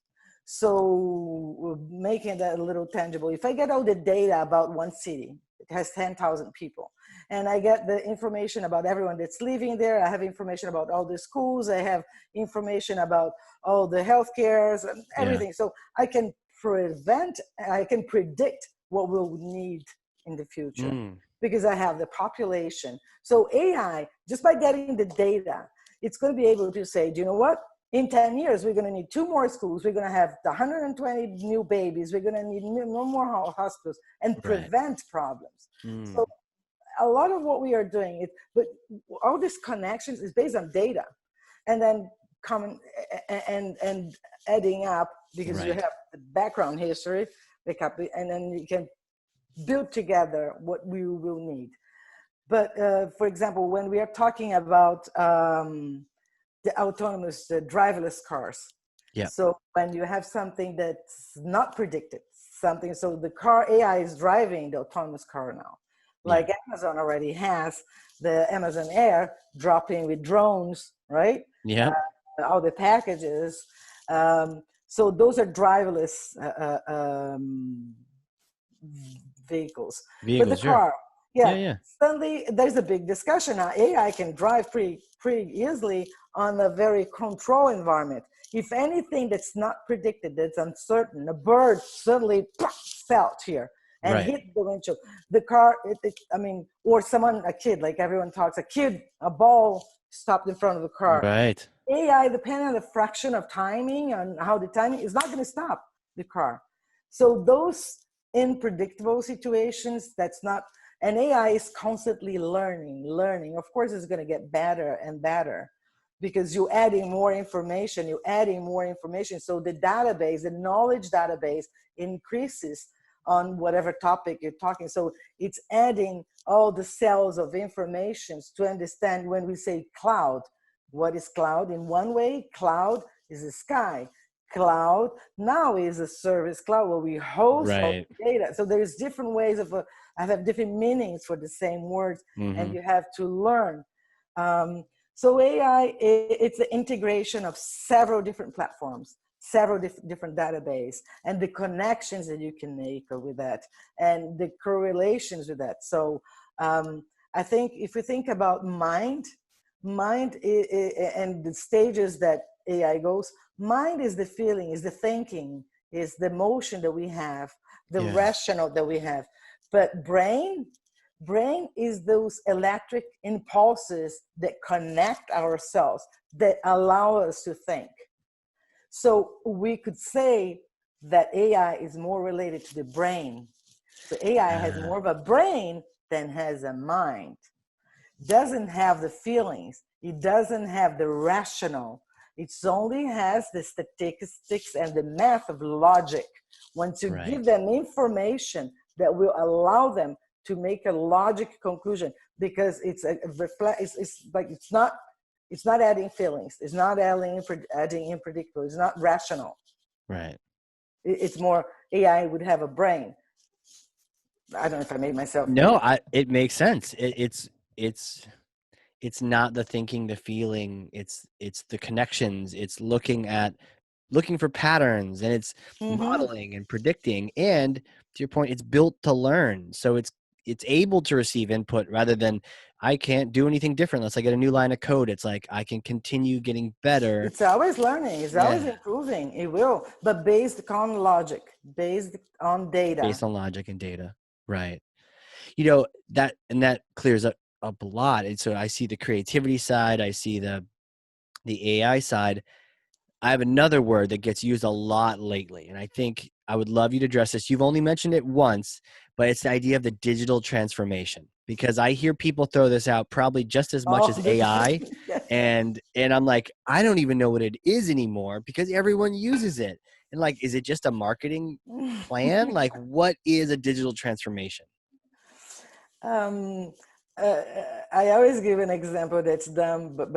So making that a little tangible. If I get all the data about one city, it has 10,000 people, and I get the information about everyone that's living there. I have information about all the schools. I have information about all the healthcares and Yeah. everything. So I can predict what we'll need in the future Mm, because I have the population. So AI, just by getting the data, it's going to be able to say, do you know what? In 10 years, we're going to need 2 more schools. We're going to have 120 new babies. We're going to need no more hospitals and right. prevent problems. So Mm, a lot of what we are doing, but all these connections is based on data, and then coming and adding up, because you right. have the background history. and then you can build together what we will need. But for example, when we are talking about the autonomous, the driverless cars, Yeah. so when you have something that's not predicted, something, so the car AI is driving the autonomous car now. Like Yeah. Amazon already has the Amazon Air dropping with drones, right? Yeah. All the packages. So those are driverless vehicles. But the Vehicles, sure. car, Yeah. yeah, Yeah. suddenly there's a big discussion now. AI can drive pretty easily on a very controlled environment. If anything that's not predicted, that's uncertain, a bird suddenly fell here and Right. hit the windshield. The car, I mean, or someone, a kid, like everyone talks, a kid, a ball stopped in front of the car. Right. AI, depending on the fraction of timing and how the timing is not going to stop the car. So those unpredictable situations, that's not, and AI is constantly learning. Of course, it's going to get better and better because you're adding more information, So the database, the knowledge database increases on whatever topic you're talking. So it's adding all the cells of information to understand when we say cloud. What is cloud? In one way, cloud is the sky. Cloud now is a service cloud where we host all Right. the data. So there's different ways of, I have different meanings for the same words, and Mm-hmm. you have to learn. So AI, it's the integration of several different platforms, several different database, and the connections that you can make with that, and the correlations with that. So I think if we think about mind and the stages that AI goes, mind is the feeling, is the thinking, is the emotion that we have, the Yeah. rational that we have. But brain is those electric impulses that connect ourselves, that allow us to think. So we could say that AI is more related to the brain. So AI has Uh, more of a brain than has a mind. Doesn't have the feelings. It doesn't have the rational. It only has the statistics and the math of logic. Once you give right. them information that will allow them to make a logic conclusion, because it's like it's not adding feelings. It's not adding unpredictable. It's not rational. Right. It's more AI would have a brain. I don't know if I made myself No, clear. it makes sense. It's not the thinking, the feeling, it's the connections, it's looking for patterns, and it's Mm-hmm. modeling and predicting, and to your point, it's built to learn. So it's able to receive input rather than I can't do anything different unless I get a new line of code. It's like I can continue getting better. It's always learning. It's always Yeah. improving. It will, but based on logic, based on data. Based on logic and data. Right. That clears up a lot. And so I see the creativity side, I see the AI side. I have another word that gets used a lot lately, and I think I would love you to address this. You've only mentioned it once, but it's the idea of the digital transformation, because I hear people throw this out probably just as much All as the AI, time. Yeah. and I'm like, I don't even know what it is anymore because everyone uses it. And like, is it just a marketing plan? Like, what is a digital transformation? um, uh, I always give an example that's dumb, but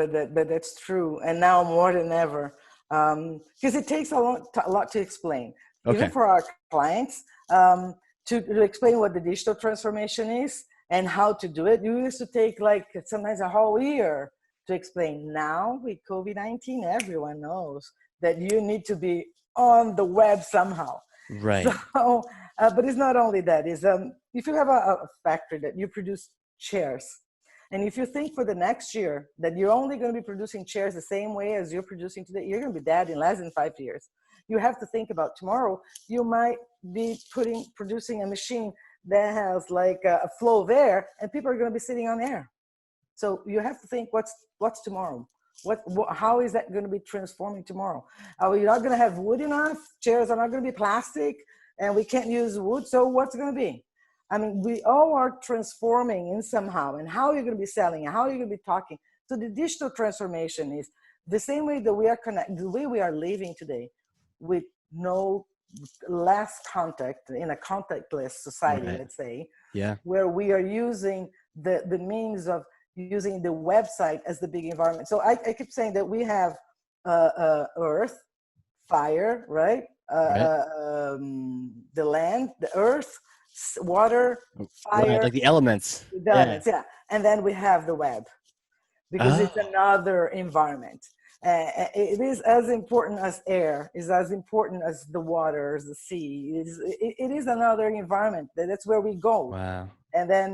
that's true, and now more than ever, because it takes a lot to explain, even Okay. for our clients, to explain what the digital transformation is and how to do it. You used to take like sometimes a whole year to explain. Now with COVID-19, everyone knows that you need to be on the web somehow. So, Right. but it's not only that. Is if you have a factory that you produce chairs, and if you think for the next year that you're only going to be producing chairs the same way as you're producing today, you're going to be dead in less than 5 years. You have to think about tomorrow. You might be producing a machine that has like a flow of air, and people are going to be sitting on air. So you have to think what's tomorrow. How is that going to be transforming tomorrow? Are we not going to have wood enough? Chairs are not going to be plastic, and we can't use wood. So what's going to be? I mean, we all are transforming in somehow. And how are you going to be selling? And how are you going to be talking? So the digital transformation is the same way that we are connected, the way we are living today, with no less contact, in a contactless society, Right. let's say, Yeah. where we are using the means of using the website as the big environment. So I keep saying that we have earth, fire, right? Right. The land, the earth, water, Right. fire, Like the elements. the Yeah. elements, yeah. And then we have the web, because it's Oh, another environment. It is as important as air, is as important as the water, as the sea. It is another environment. That's where we go. wow. And then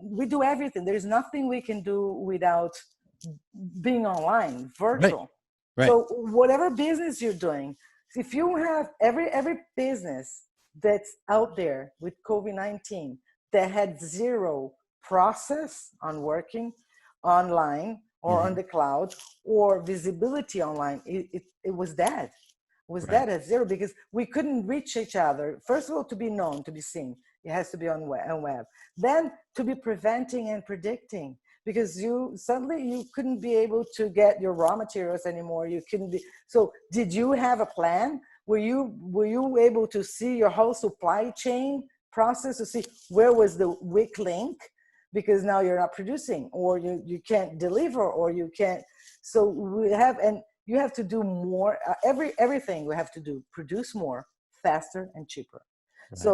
we do everything. There's nothing we can do without being online, Right. virtual. Right. So whatever business you're doing, if you have every business that's out there with COVID-19 that had zero process on working online or on Hmm. the cloud or visibility online, it was dead. Was Right. that at zero, because we couldn't reach each other. First of all, to be known, to be seen, it has to be on web. Then to be preventing and predicting, because you suddenly you couldn't be able to get your raw materials anymore. You couldn't be. So did you have a plan? Were you able to see your whole supply chain process to see where was the weak link? Because now you're not producing, or you can't deliver, or you can't. So we have, and you have to do more. Everything we have to do, produce more, faster, and cheaper. Right. So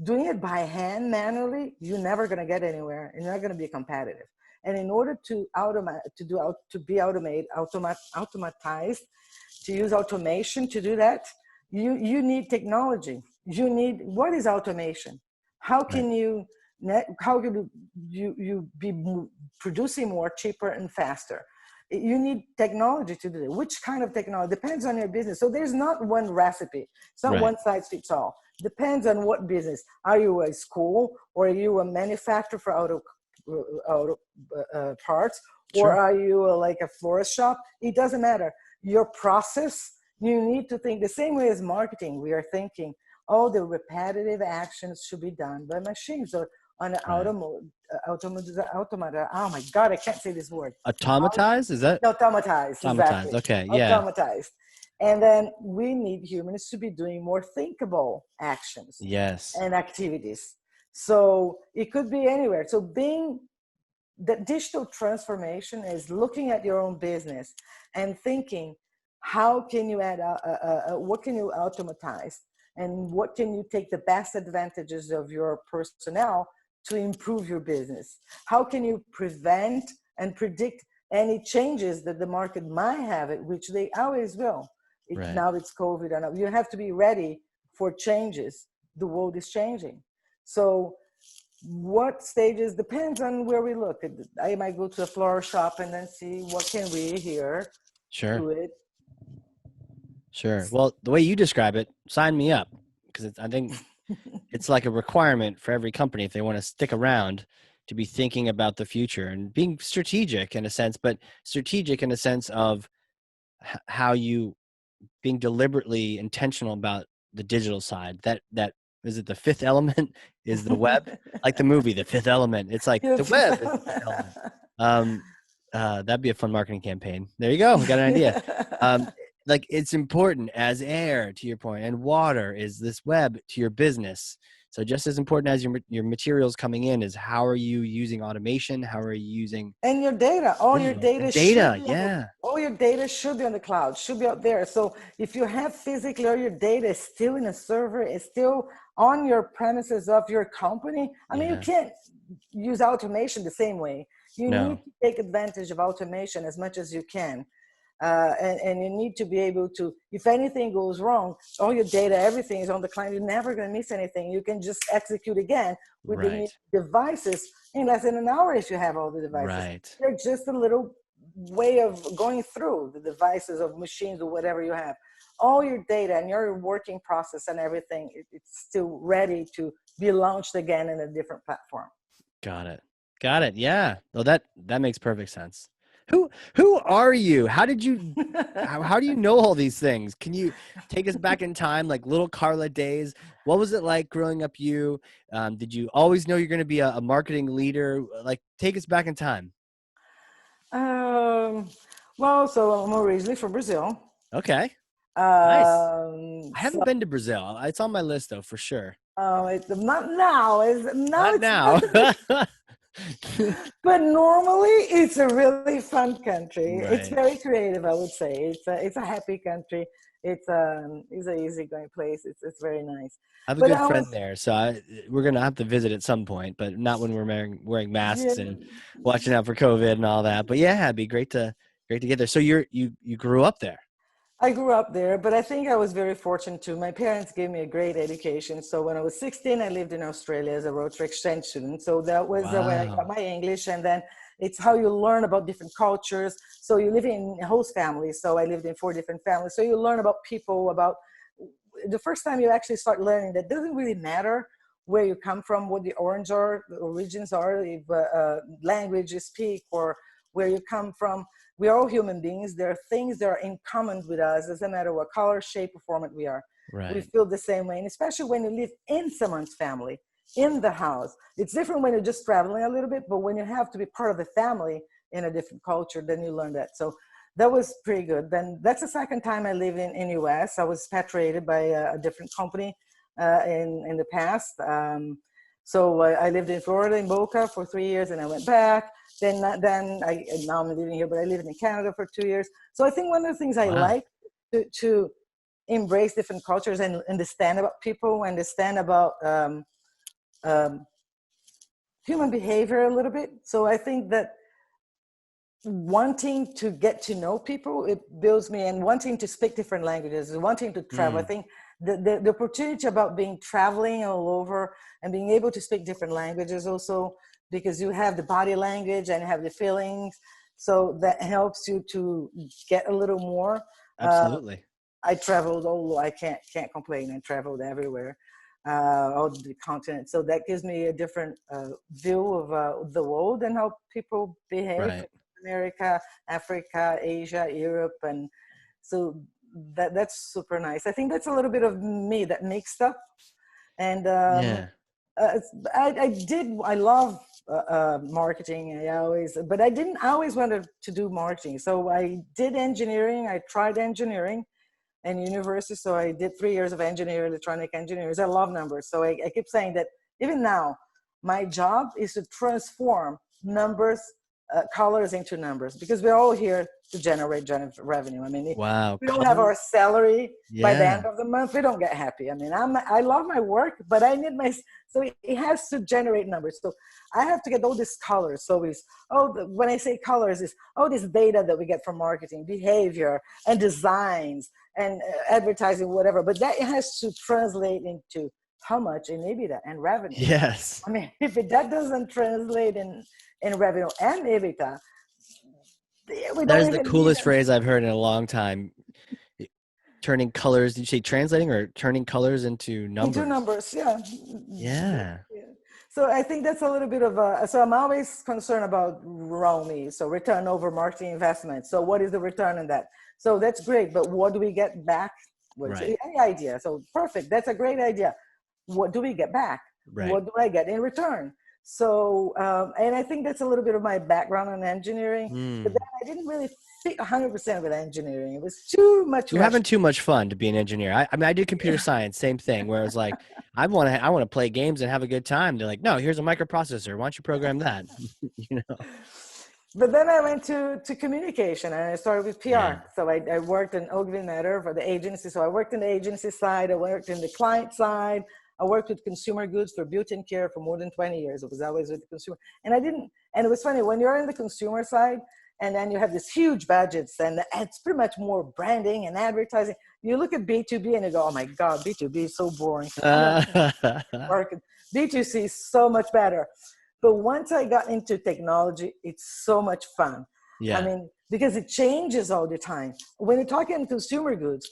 doing it by hand manually, you're never going to get anywhere, and you're not going to be competitive. And in order to automatized, to use automation to do that, you need technology. You need, what is automation? How Right. can you how can you be producing more, cheaper, and faster? You need technology to do it. Which kind of technology depends on your business. So there's not one recipe. It's not Right. one size fits all. Depends on what business. Are you a school, or are you a manufacturer for auto parts, or Sure. are you like a florist shop? It doesn't matter. Your process, you need to think the same way as marketing. We are thinking, oh, the repetitive actions should be done by machines or on an Right. automata. Oh my God, I can't say this word. Automatize? Is that Automatized, automatize? exactly. Okay. Yeah. Automatized. And then we need humans to be doing more thinkable actions Yes. and activities. So it could be anywhere. So being the digital transformation is looking at your own business and thinking, how can you add, what can you automatize? And what can you take the best advantages of your personnel to improve your business? How can you prevent and predict any changes that the market might have, it, which they always will. Right. Now it's COVID, and you have to be ready for changes. The world is changing. So what stages depends on where we look. I might go to a flower shop and then see what can we here Sure. do it. Sure. Well, the way you describe it, sign me up, because I think it's like a requirement for every company if they want to stick around to be thinking about the future and being strategic in a sense, but strategic in a sense of how you being deliberately intentional about the digital side. That is it. The fifth element is the web, like the movie, The Fifth Element. It's like the web is the fifth element. Um, that'd be a fun marketing campaign. There you go. We got an idea. Like it's important as air, to your point, and water is this web to your business. So just as important as your materials coming in is how are you using automation? How are you using And your data, all your digital data and should data? be on Yeah. all your data should be on the cloud, should be out there. So if you have physically all your data is still in a server, is still on your premises of your company, I mean, you Yeah. can't use automation the same way. You need No. to take advantage of automation as much as you can. And you need to be able to, if anything goes wrong, all your data, everything is on the client. You're never going to miss anything. You can just execute again with the new Right. devices in less than an hour if you have all the devices. Right. They're just a little way of going through the devices of machines or whatever you have. All your data and your working process and everything, it's still ready to be launched again in a different platform. Got it. Got it. Yeah. Well, that makes perfect sense. Who are you? How did you how do you know all these things? Can you take us back in time, like little Carla days? What was it like growing up you? Did you always know you're going to be a marketing leader? Like take us back in time. Um, well, so I'm originally from Brazil. Okay. Nice. I So haven't been to Brazil. It's on my list though, for sure. it's not now. It's now. Not It's now. not. But normally, it's a really fun country. It's Right. very creative, I would say. It's a happy country. It's an easygoing place. It's very nice. I have a But good I friend was there, so we're gonna have to visit at some point, but not when we're wearing yeah. masks and watching out for COVID and all that. But yeah, it'd be great to get there. So you grew up there. I grew up there, but I think I was very fortunate too. My parents gave me a great education. So when I was 16, I lived in Australia as a Rotary exchange student. So that was when I got Wow. my English, and then it's how you learn about different cultures. So you live in host families. So I lived in 4 different families. So you learn about people, about the first time you actually start learning that doesn't really matter where you come from, what the origins are, if language you speak, or where you come from. We are all human beings. There are things that are in common with us. Doesn't matter what color, shape, or format we are. We Right. feel the same way, and especially when you live in someone's family, in the house. It's different when you're just traveling a little bit, but when you have to be part of the family in a different culture, then you learn that. So that was pretty good. Then that's the second time I live in US. I was expatriated by a different company in the past. So I lived in Florida in Boca for 3 years, and I went back. Then now I'm living here, but I lived in Canada for 2 years. So I think one of the things I Wow. like to embrace different cultures and understand about people, understand about um, human behavior a little bit. So I think that wanting to get to know people, it builds me, and wanting to speak different languages, wanting to travel. I Mm, think the opportunity about being traveling all over and being able to speak different languages also, because you have the body language and have the feelings, so that helps you to get a little more. uh, absolutely. I traveled all, I can't complain. I traveled everywhere, all the continent. So that gives me a different view of the world and how people behave from Right. America, Africa, Asia, Europe. And so that's super nice. I think that's a little bit of me, that mixed up. And Yeah. I love marketing. But I didn't always wanted to do marketing. So I did engineering. I tried engineering and university. So I did 3 years of engineering, electronic engineers. I love numbers. So I keep saying that even now, my job is to transform numbers, colors into numbers, because we're all here to generate revenue. I mean, if Wow. we don't have our Color. salary by the end Yeah. of the month, we don't get happy. I mean, I love my work, but I need so it has to generate numbers. So I have to get all these colors. So it's, when I say colors, is all this data that we get from marketing, behavior, and designs, and advertising, whatever. But that has to translate into how much in EBITDA and revenue. Yes. I mean, if that doesn't translate in revenue and EBITDA, we That don't is the even need coolest phrase I've heard in a long time. Turning colors. Did you say translating or turning colors into into numbers? numbers. Yeah. Yeah. Yeah. So I think that's a little bit of a, so I'm always concerned about ROMI, so return over marketing investment. So what is the return on that? So that's great, but what do we get back? What's Right. any idea? So perfect, that's a great idea. What do we get back? Right. What do I get in return? So, and I think that's a little bit of my background in engineering, but Mm. then I didn't really fit 100% with engineering. It was too much You're having rational. too much fun to be an engineer. I mean, I did computer science, same thing, where it's like, I want to play games and have a good time. They're like, no, here's a microprocessor. Why don't you program that? you know? But then I went to communication, and I started with Yeah. PR. So I worked in Ogilvy Matter for the agency. So I worked in the agency side. I worked in the client side. I worked with consumer goods for beauty and care for more than 20 years. It was always with the consumer. And I didn't, and it was funny when you're in the consumer side and then you have this huge budgets and it's pretty much more branding and advertising. You look at B2B and you go, oh my God, B2B is so boring. I don't work. B2C is so much better. But once I got into technology, it's so much fun. I yeah. mean, because it changes all the time. When you're talking consumer goods,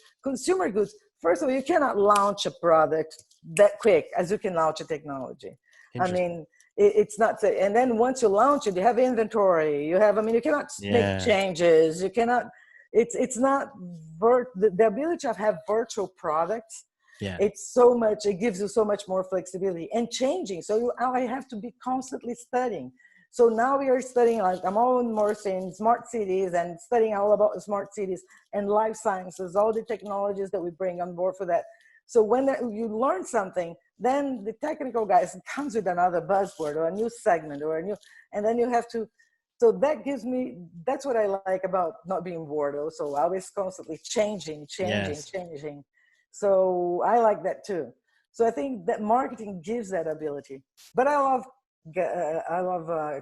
first of all, you cannot launch a product that quick as you can launch a technology. I Interesting. mean, it's not, and then once you launch it, you have inventory, I mean, you cannot make Yeah. changes. You cannot, it's not, the ability to have virtual products, Yeah. it's so much, it gives you so much more flexibility and changing. So I have to be constantly studying. So now we are studying, like I'm all immersed in smart cities and studying all about the smart cities and life sciences, all the technologies that we bring on board for that. So when you learn something, then the technical guys comes with another buzzword or a new segment or a new, and then you have to, so that gives me, that's what I like about not being bored. Also, always constantly changing. Yes. So I like that too. So I think that marketing gives that ability. But I love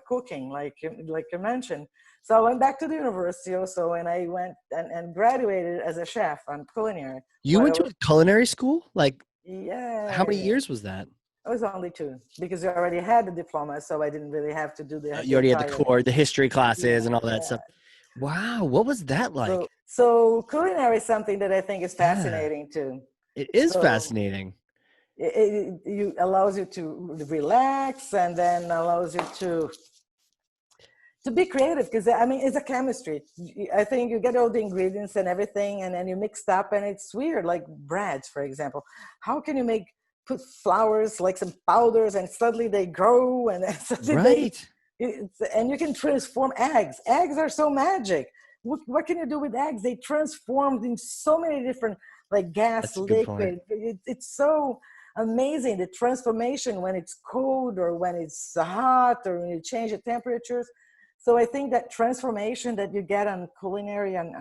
cooking, like you mentioned. So I went back to the university also, and I went and graduated as a chef on culinary. You What I went to was, a culinary school? Like, how many yeah, years was that? I was only two because I already had the diploma, so I didn't really have to do You the already had the entire. core, the history Yeah, classes and all that yeah. stuff. Wow. What was that like? So culinary is something that I think is Yeah, fascinating too. it is So fascinating. it allows you to relax, and then allows you to be creative, because I mean it's a chemistry. I think you get all the ingredients and everything, and then you mix it up, and it's weird. Like breads, for example, how can you put flours, like some powders, and suddenly they grow, and then suddenly Right. and you can transform eggs. Eggs are so magic. What can you do with eggs? They transformed in so many different, like gas, That's a good point. liquid. It's so amazing, the transformation when it's cold or when it's hot or when you change the temperatures. So I think that transformation that you get on culinary and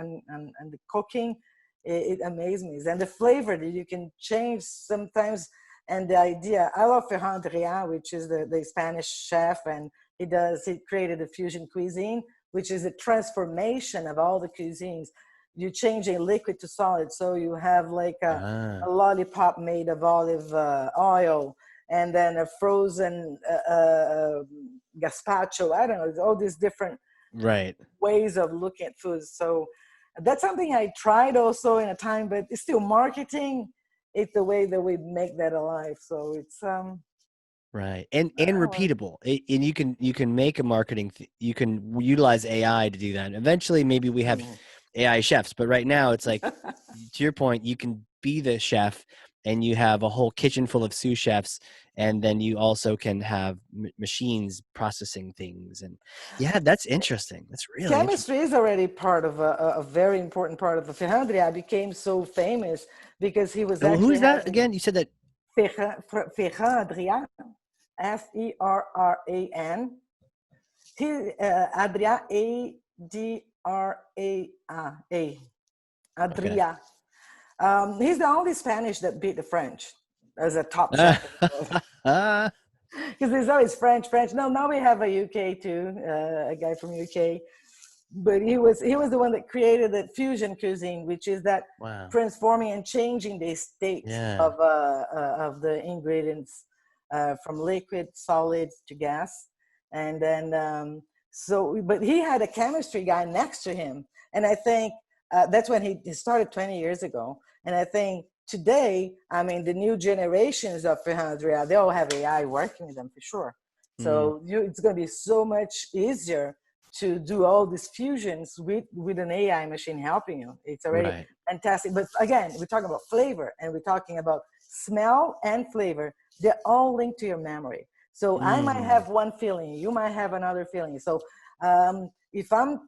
the cooking, it amazes me. And the flavor that you can change sometimes, and the idea. I love Ferran Adrià, which is the Spanish chef, and he created a fusion cuisine, which is a transformation of all the cuisines. You change a liquid to solid, so you have like Ah, a lollipop made of olive oil, and then a frozen gazpacho. I don't know, all these different right. ways of looking at food. So that's something I tried also in a time, but it's still marketing. It's the way that we make that alive. So it's Right. And well, repeatable. And you can make a marketing you can utilize AI to do that. Eventually maybe we have AI chefs, but right now it's like to your point, you can be the chef and you have a whole kitchen full of sous chefs, and then you also can have machines processing things. And yeah, that's interesting. That's really interesting. chemistry is already part of a very important part of the Ferrandria. Became so famous because he was And who actually is that having again? You said that. Ferrandria, Ferran. He Adria, Adra. Okay. Adria. He's the only Spanish that beat the French as a top chef in the world. Because there's always French. No, now we have a UK too, a guy from UK. But he was the one that created the fusion cuisine, which is that Wow. transforming and changing the state Yeah. of the ingredients from liquid, solid to gas, and then but he had a chemistry guy next to him, and I think that's when he started 20 years ago, and I think today, I mean, the new generations of Ferrandria, they all have AI working with them for sure. Mm, So it's going to be so much easier to do all these fusions with an AI machine helping you. It's already right. fantastic. But again, we're talking about flavor, and we're talking about smell and flavor. They're all linked to your memory. So I might Mm. have one feeling, you might have another feeling. So if I'm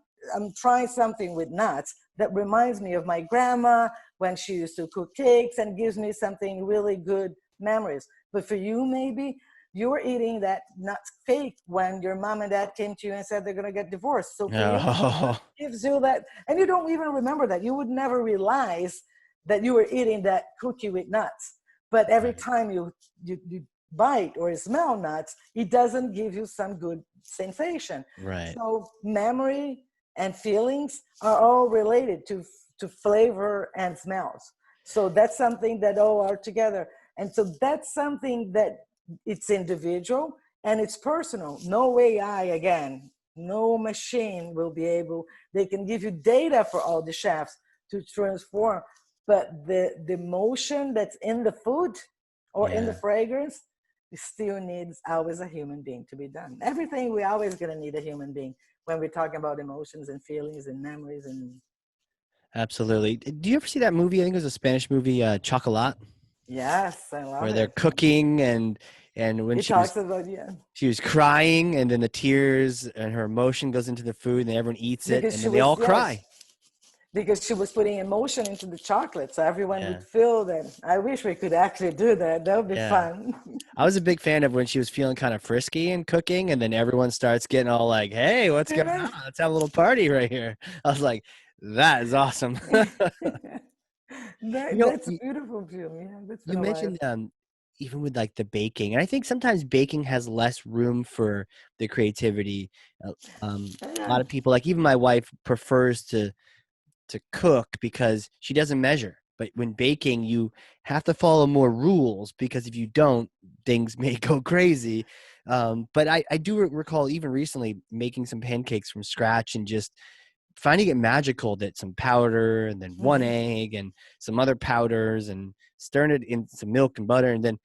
trying something with nuts that reminds me of my grandma when she used to cook cakes and gives me something really good memories. But for you, maybe you were eating that nut cake when your mom and dad came to you and said they're going to get divorced. So for you, Oh, gives you that, and you don't even remember that. You would never realize that you were eating that cookie with nuts. But every right. time you bite or smell nuts, it doesn't give you some good sensation. Right. So memory and feelings are all related to flavor and smells. So that's something that all are together. And so that's something that it's individual and it's personal. No AI, again, no machine will be able, they can give you data for all the chefs to transform, but the emotion that's in the food or in the Yeah. fragrance, it still needs always a human being to be done. Everything, we always going to need a human being when we're talking about emotions and feelings and memories. And Absolutely. Do you ever see that movie? I think it was a Spanish movie, Chocolat, yes, I love where they're it. cooking and And when It talks about, yeah, she was crying, and then the tears and her emotion goes into the food, and then everyone eats it, because and she then they was, all yes, cry. because she was putting emotion into the chocolate, so everyone Yeah. would feel that. I wish we could actually do that. That would be Yeah. fun. I was a big fan of when she was feeling kind of frisky and cooking, and then everyone starts getting all like, "Hey, what's going on? Let's have a little party right here." I was like, "That is awesome." you know, That's you, beautiful, Jim. Yeah, that's been you a while. mentioned even with like the baking, and I think sometimes baking has less room for the creativity. Uh, a Yeah. lot of people, like even my wife, prefers to cook because she doesn't measure. But when baking, you have to follow more rules because if you don't, things may go crazy. But I do recall even recently making some pancakes from scratch and just finding it magical that some powder and then one Mhm. egg and some other powders and stirring it in some milk and butter and then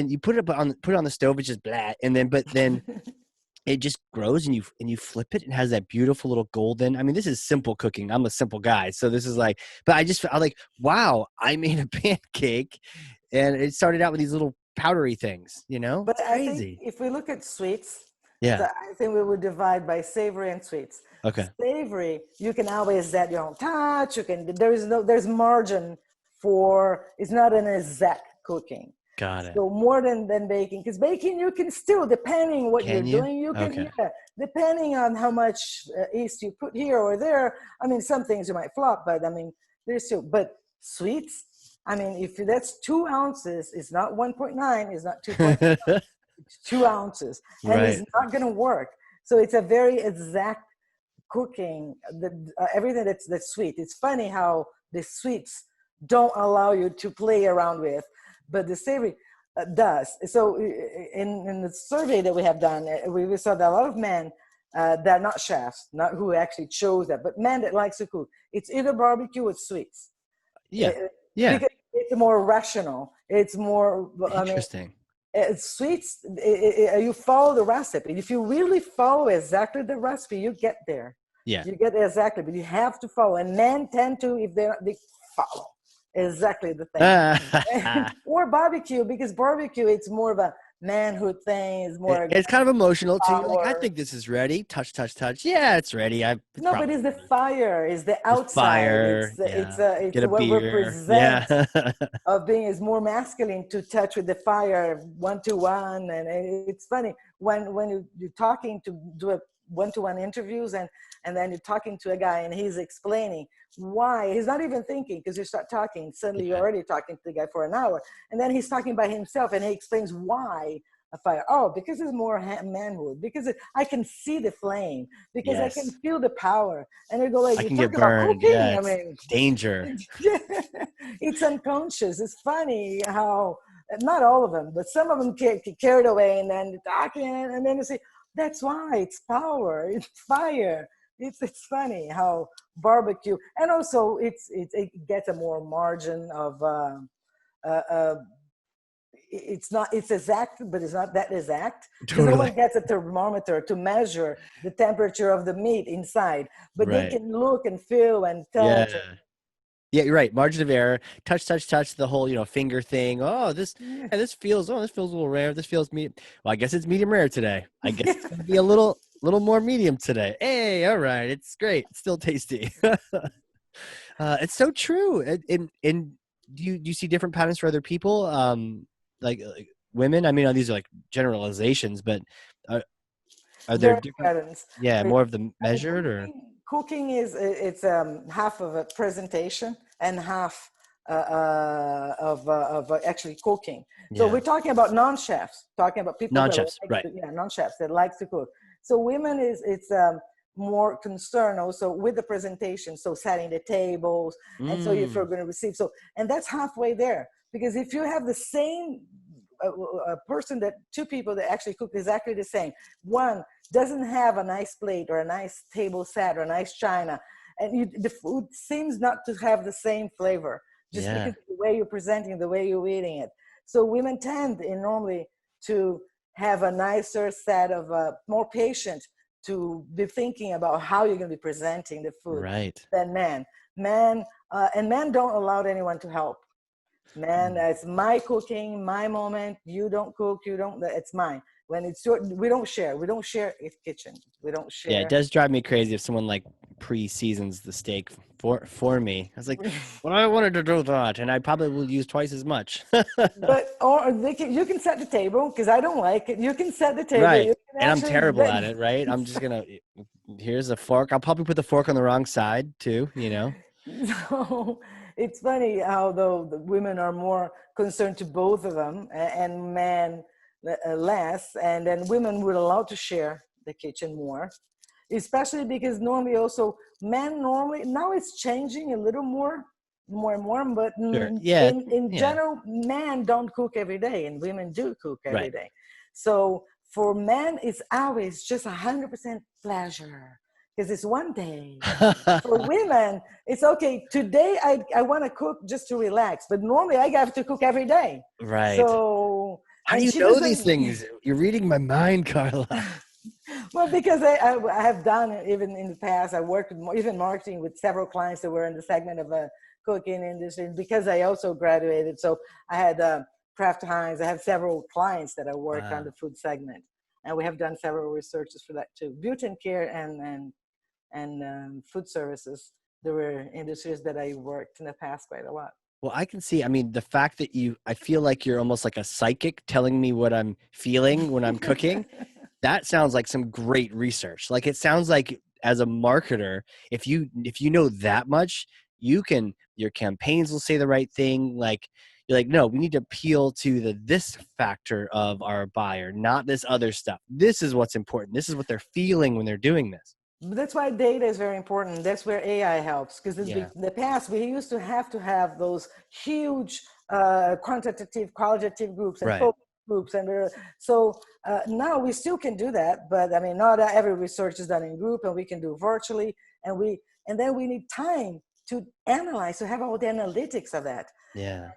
you put it on the stove. It's just blah, and then it just grows and you flip it and has that beautiful little golden. I mean, this is simple cooking. I'm a simple guy, so this is like, but I like, wow, I made a pancake, and it started out with these little powdery things. But It's I think crazy. if we look at sweets, so Yeah. I think we would divide by savory and sweets. Okay. Savory, you can always add your own touch. You can, there's margin for, it's not an exact cooking. Got it. So more than baking, because baking you can still, depending what you're Can you? doing, you can, Okay. yeah, depending on how much yeast you put here or there. I mean, some things you might flop, but I mean, there's still, but sweets, I mean, if that's 2 ounces, it's not 1.9, it's not 2.9, it's 2 ounces, and it's Right. not going to work. So it's a very exact cooking, everything that's sweet. It's funny how the sweets don't allow you to play around with, but the savory does. So in the survey that we have done, we saw that a lot of men that are not chefs, not who actually chose that, but men that likes to cook. It's either barbecue or sweets. Yeah. Uh, Yeah. because it's more rational. It's more, I mean, Interesting. sweets, you follow the recipe. If you really follow exactly the recipe, you get there. Yeah. You get there exactly, but you have to follow. And men tend to, if they follow exactly the thing. Or barbecue, because barbecue, it's more of a manhood thing. It's more It's kind of emotional too. You're like, I power. think this is ready. Touch, touch, touch. Yeah, it's ready. It's No, but probably it's the ready. fire, it's the There's outside. fire. Yeah. It's Get a what beer. represents Yeah. of being is more masculine to touch with the fire 1-to-1. And it's funny when you're talking to do a 1-to-1 interviews, and then you're talking to a guy and he's explaining why he's not even thinking, because you start talking, suddenly you're Yeah. already talking to the guy for an hour, and then he's talking by himself and he explains why a fire. Oh, because it's more manhood, because I can see the flame, because I can Yes. feel the power. And they go like, I you can talk get about burned. cooking, Yeah. I It's mean, danger. yeah, it's unconscious. It's funny how not all of them, but some of them get carried away, and then talking, and then you see that's why it's power, it's fire. It's funny how barbecue, and also it gets a more margin of uh, uh, it's not, it's exact, but it's not that exact, because no Totally. one gets a thermometer to measure the temperature of the meat inside, but they Right. can look and feel and Yeah. touch. Yeah, you're right. Margin of error. Touch, touch, touch. The whole, finger thing. Oh, And, yeah, this feels a little rare. This feels medium. Well, I guess it's medium rare today. I guess it's gonna be a little more medium today. Hey, all right, it's great. It's still tasty. It's so true. And do you see different patterns for other people? Like women. I mean, these are like generalizations, but are, are there there are different? patterns. Yeah, But more of the I mean, measured or cooking is it's half of a presentation and half of actually cooking. So yeah, we're talking about non-chefs, talking about people that non-chefs, like right? to, yeah, non-chefs that likes to cook. So women is it's more concerned also with the presentation, so setting the tables, and so if you're Mm, going to receive, so and that's halfway there, because if you have the same a person that two people that actually cook exactly the same, one doesn't have a nice plate or a nice table set or a nice china, and the food seems not to have the same flavor, just because yeah, of the way you're presenting, the way you're eating it. So women tend normally to have a nicer set of more patient to be thinking about how you're going to be presenting the food right. than men. Men don't allow anyone to help. Man, it's my cooking, my moment. You don't cook, you don't, it's mine. When it's your, we don't share. We don't share a kitchen. We don't Yeah, it share. does drive me crazy if someone like pre-seasons the steak for me. I was like, well, I wanted to do that, and I probably will use twice as much. But, or they can, you can set the table because I don't like it. You can set the table. Right. You can And I'm actually, terrible at it, right? I'm just gonna here's a fork. I'll probably put the fork on the wrong side too, you know? so it's funny how though the women are more concerned to both of them and men less, and then women were allowed to share the kitchen more, especially because normally also men normally now it's changing a little more and more, but Sure. Yeah. in Yeah. general men don't cook every day and women do cook every Right. day. So for men it's always just 100% pleasure because it's one day. For women, it's okay. Today, I want to cook just to relax, but normally I have to cook every day. Right. So, How do and you she know these doesn't, things? You're reading my mind, Carla. well, because I have done it even in the past. I worked with even marketing with several clients that were in the segment of a cooking industry because I also graduated. So I had Kraft Heinz. I have several clients that I worked on Wow. the food segment. And we have done several researches for that too. Beauty and care and food services. There were industries that I worked in the past quite a lot. Well, I can see, I mean, the fact that I feel like you're almost like a psychic telling me what I'm feeling when I'm cooking. That sounds like some great research. Like it sounds like as a marketer, if you know that much, your campaigns will say the right thing. Like you're like, no, we need to appeal to this factor of our buyer, not this other stuff. This is what's important. This is what they're feeling when they're doing this. That's why data is very important. That's where AI helps because Yeah. in the past we used to have those huge quantitative, qualitative groups and Right. focus groups, and so now we still can do that. But I mean, not every research is done in group, and we can do virtually, and then we need time to analyze, to have all the analytics of that. Yeah.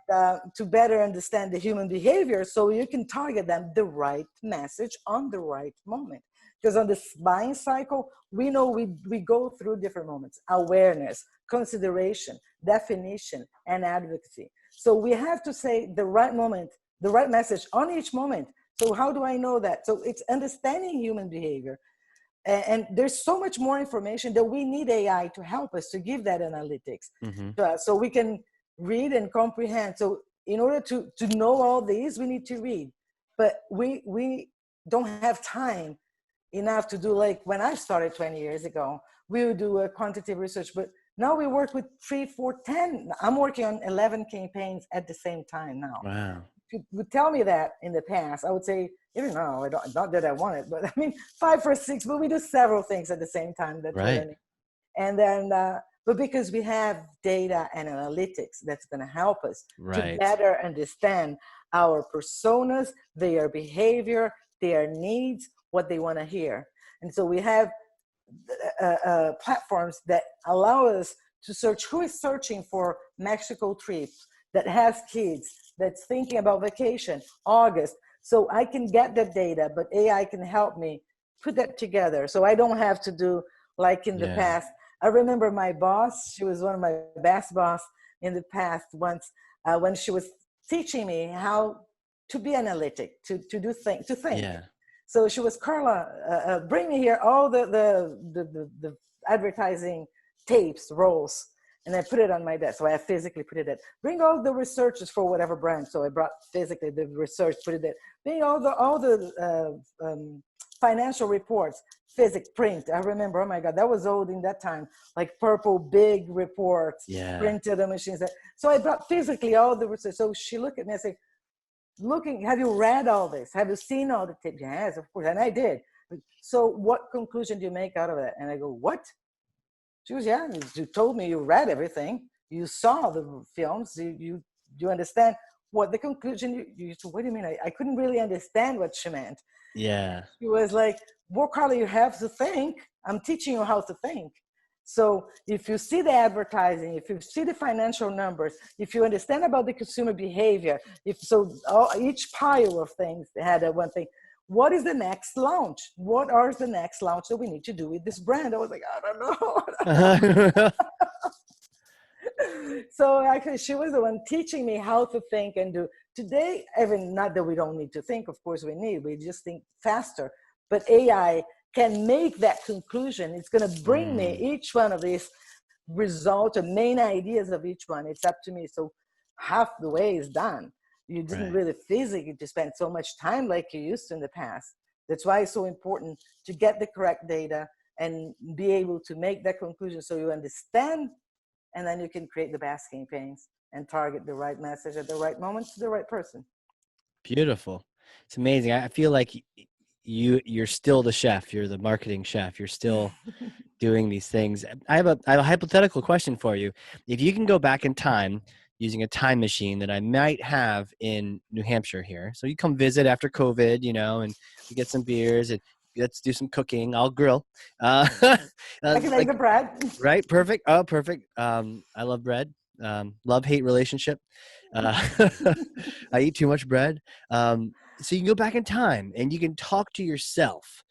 To better understand the human behavior so you can target them the right message on the right moment. Because on this buying cycle, we know we go through different moments: awareness, consideration, definition, and advocacy. So we have to say the right moment, the right message on each moment. So how do I know that? So it's understanding human behavior. And there's so much more information that we need AI to help us to give that analytics Mm-hmm. to us so we can read and comprehend. So in order to know all these, we need to read. But we don't have time enough to do like when I started 20 years ago. We would do a quantitative research, but now we work with 3, 4, 10. I'm working on 11 campaigns at the same time now. Wow. If you would tell me that in the past, I would say, even no, I don't, not that I want it, but I mean, 5 or 6, but we do several things at the same time. That's what I Right. mean. And then, but because we have data and analytics, that's going to help us to Right. better understand our personas, their behavior, their needs, what they want to hear. And so we have platforms that allow us to search who is searching for Mexico trip, that has kids, that's thinking about vacation, August. So I can get that data, but AI can help me put that together. So I don't have to do like in the Yeah. past. I remember my boss, she was one of my best boss in the past once, when she was teaching me how to be analytic, to do things, to think. Yeah. So she was, Carla, bring me here all the advertising tapes, rolls, and I put it on my desk. So I physically put it there. Bring all the researches for whatever brand. So I brought physically the research, put it there. Bring all the financial reports, physics, print. I remember, oh my God, that was old in that time, like purple, big reports, Yeah. printed on machines. So I brought physically all the research. So she looked at me and said, have you read all this? Have you seen all the tips? Yes, of course. And I did. So what conclusion do you make out of that? And I go, what? She goes, yeah, you told me you read everything. You saw the films. You understand what the conclusion, what do you mean? I couldn't really understand what she meant. Yeah. She was like, well, Carla, you have to think. I'm teaching you how to think. So if you see the advertising, if you see the financial numbers, if you understand about the consumer behavior, each pile of things, they had one thing. What is the next launch? What are the next launch that we need to do with this brand? I was like, I don't know. So actually, she was the one teaching me how to think and do. Today, even not that we don't need to think, of course we just think faster. But AI can make that conclusion. It's going to bring me each one of these results or main ideas of each one. It's up to me. So half the way is done. You didn't Right. really physically to spend so much time like you used to in the past. That's why it's so important to get the correct data and be able to make that conclusion so you understand, and then you can create the best campaigns and target the right message at the right moment to the right person. Beautiful. It's amazing. I feel like you're still the chef. You're the marketing chef. You're still doing these things. I have a hypothetical question for you. If you can go back in time using a time machine that I might have in New Hampshire here, so you come visit after COVID, and we get some beers and let's do some cooking. I'll grill. I can make Like the bread. right, perfect. Oh, perfect. I love bread. Love-hate relationship. Uh, I eat too much bread. So you can go back in time and you can talk to yourself.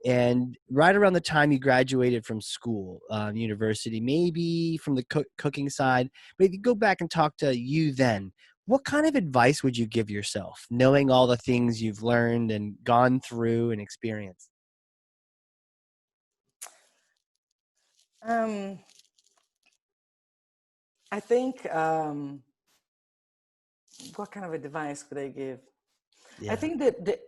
And right around the time you graduated from school, university, maybe from the cooking side, but if you go back and talk to you then, what kind of advice would you give yourself, knowing all the things you've learned and gone through and experienced? Um, I think, what kind of advice could I give? I Yeah, think that the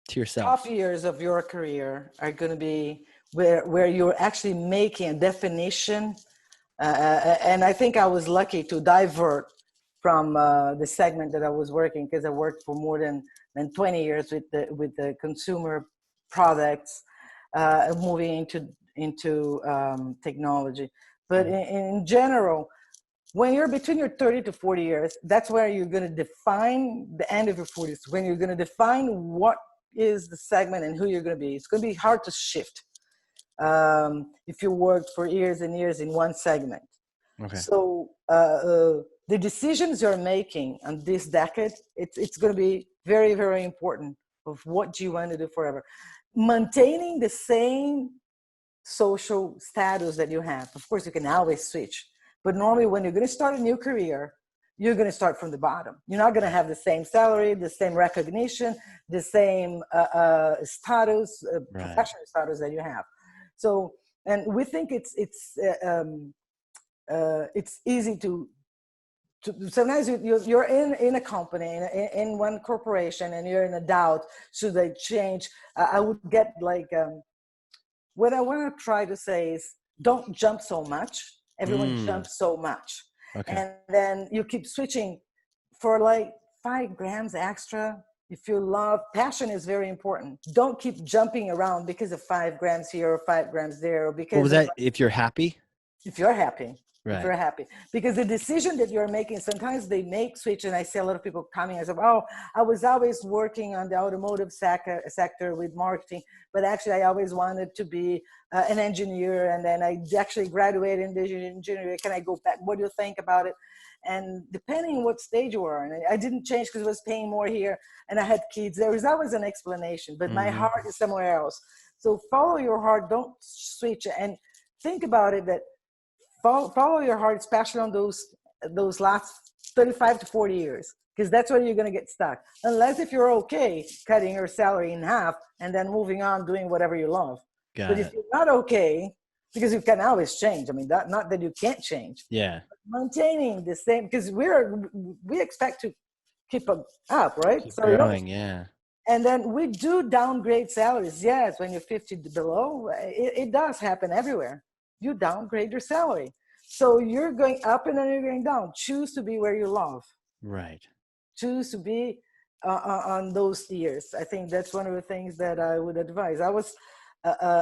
to top yourself. years of your career are going to be where you're actually making a definition. And I think I was lucky to divert from the segment that I was working, because I worked for more than 20 years with the consumer products, moving into technology. But Mhm. in general, when you're between your 30 to 40 years, that's where you're going to define the end of your 40s, when you're going to define what is the segment and who you're going to be. It's going to be hard to shift if you worked for years and years in one segment. Okay. So the decisions you're making on this decade, it's going to be very, very important of what do you want to do forever. Maintaining the same social status that you have. Of course, you can always switch. But normally when you're going to start a new career, you're going to start from the bottom. You're not going to have the same salary, the same recognition, the same status, Right. professional status that you have. So, and we think it's easy to sometimes you're in a company in one corporation and you're in a doubt, should I change? I would get like what I want to try to say is, don't jump so much. Everyone Mm, jumps so much, okay. and then you keep switching for like 5 grams extra. If you love, passion is very important. Don't keep jumping around because of 5 grams here or 5 grams there, or What was because of, that? If you're happy? if you're happy, if Right. you're happy, because the decision that you're making, sometimes they make switch. And I see a lot of people coming and say, oh, I was always working on the automotive sector with marketing, but actually I always wanted to be an engineer, and then I actually graduated in digital engineering. Can I go back? What do you think about it? And depending on what stage you are, and I didn't change because I was paying more here and I had kids, there was always an explanation, but my Hmm. heart is somewhere else. So follow your heart, don't switch. And think about it, that follow your heart, especially on those last 35 to 40 years, because that's where you're going to get stuck. Unless if you're okay cutting your salary in half and then moving on doing whatever you love. But Got if it. you're not okay, because you can always change. I mean, not that you can't change. Yeah. Maintaining the same, because we expect to keep up, right? Keep So you don't. growing. Yeah. And then we do downgrade salaries. Yes, when you're 50 below, it does happen everywhere. You downgrade your salary. So you're going up and then you're going down. Choose to be where you love. Right. Choose to be on those years. I think that's one of the things that I would advise. I was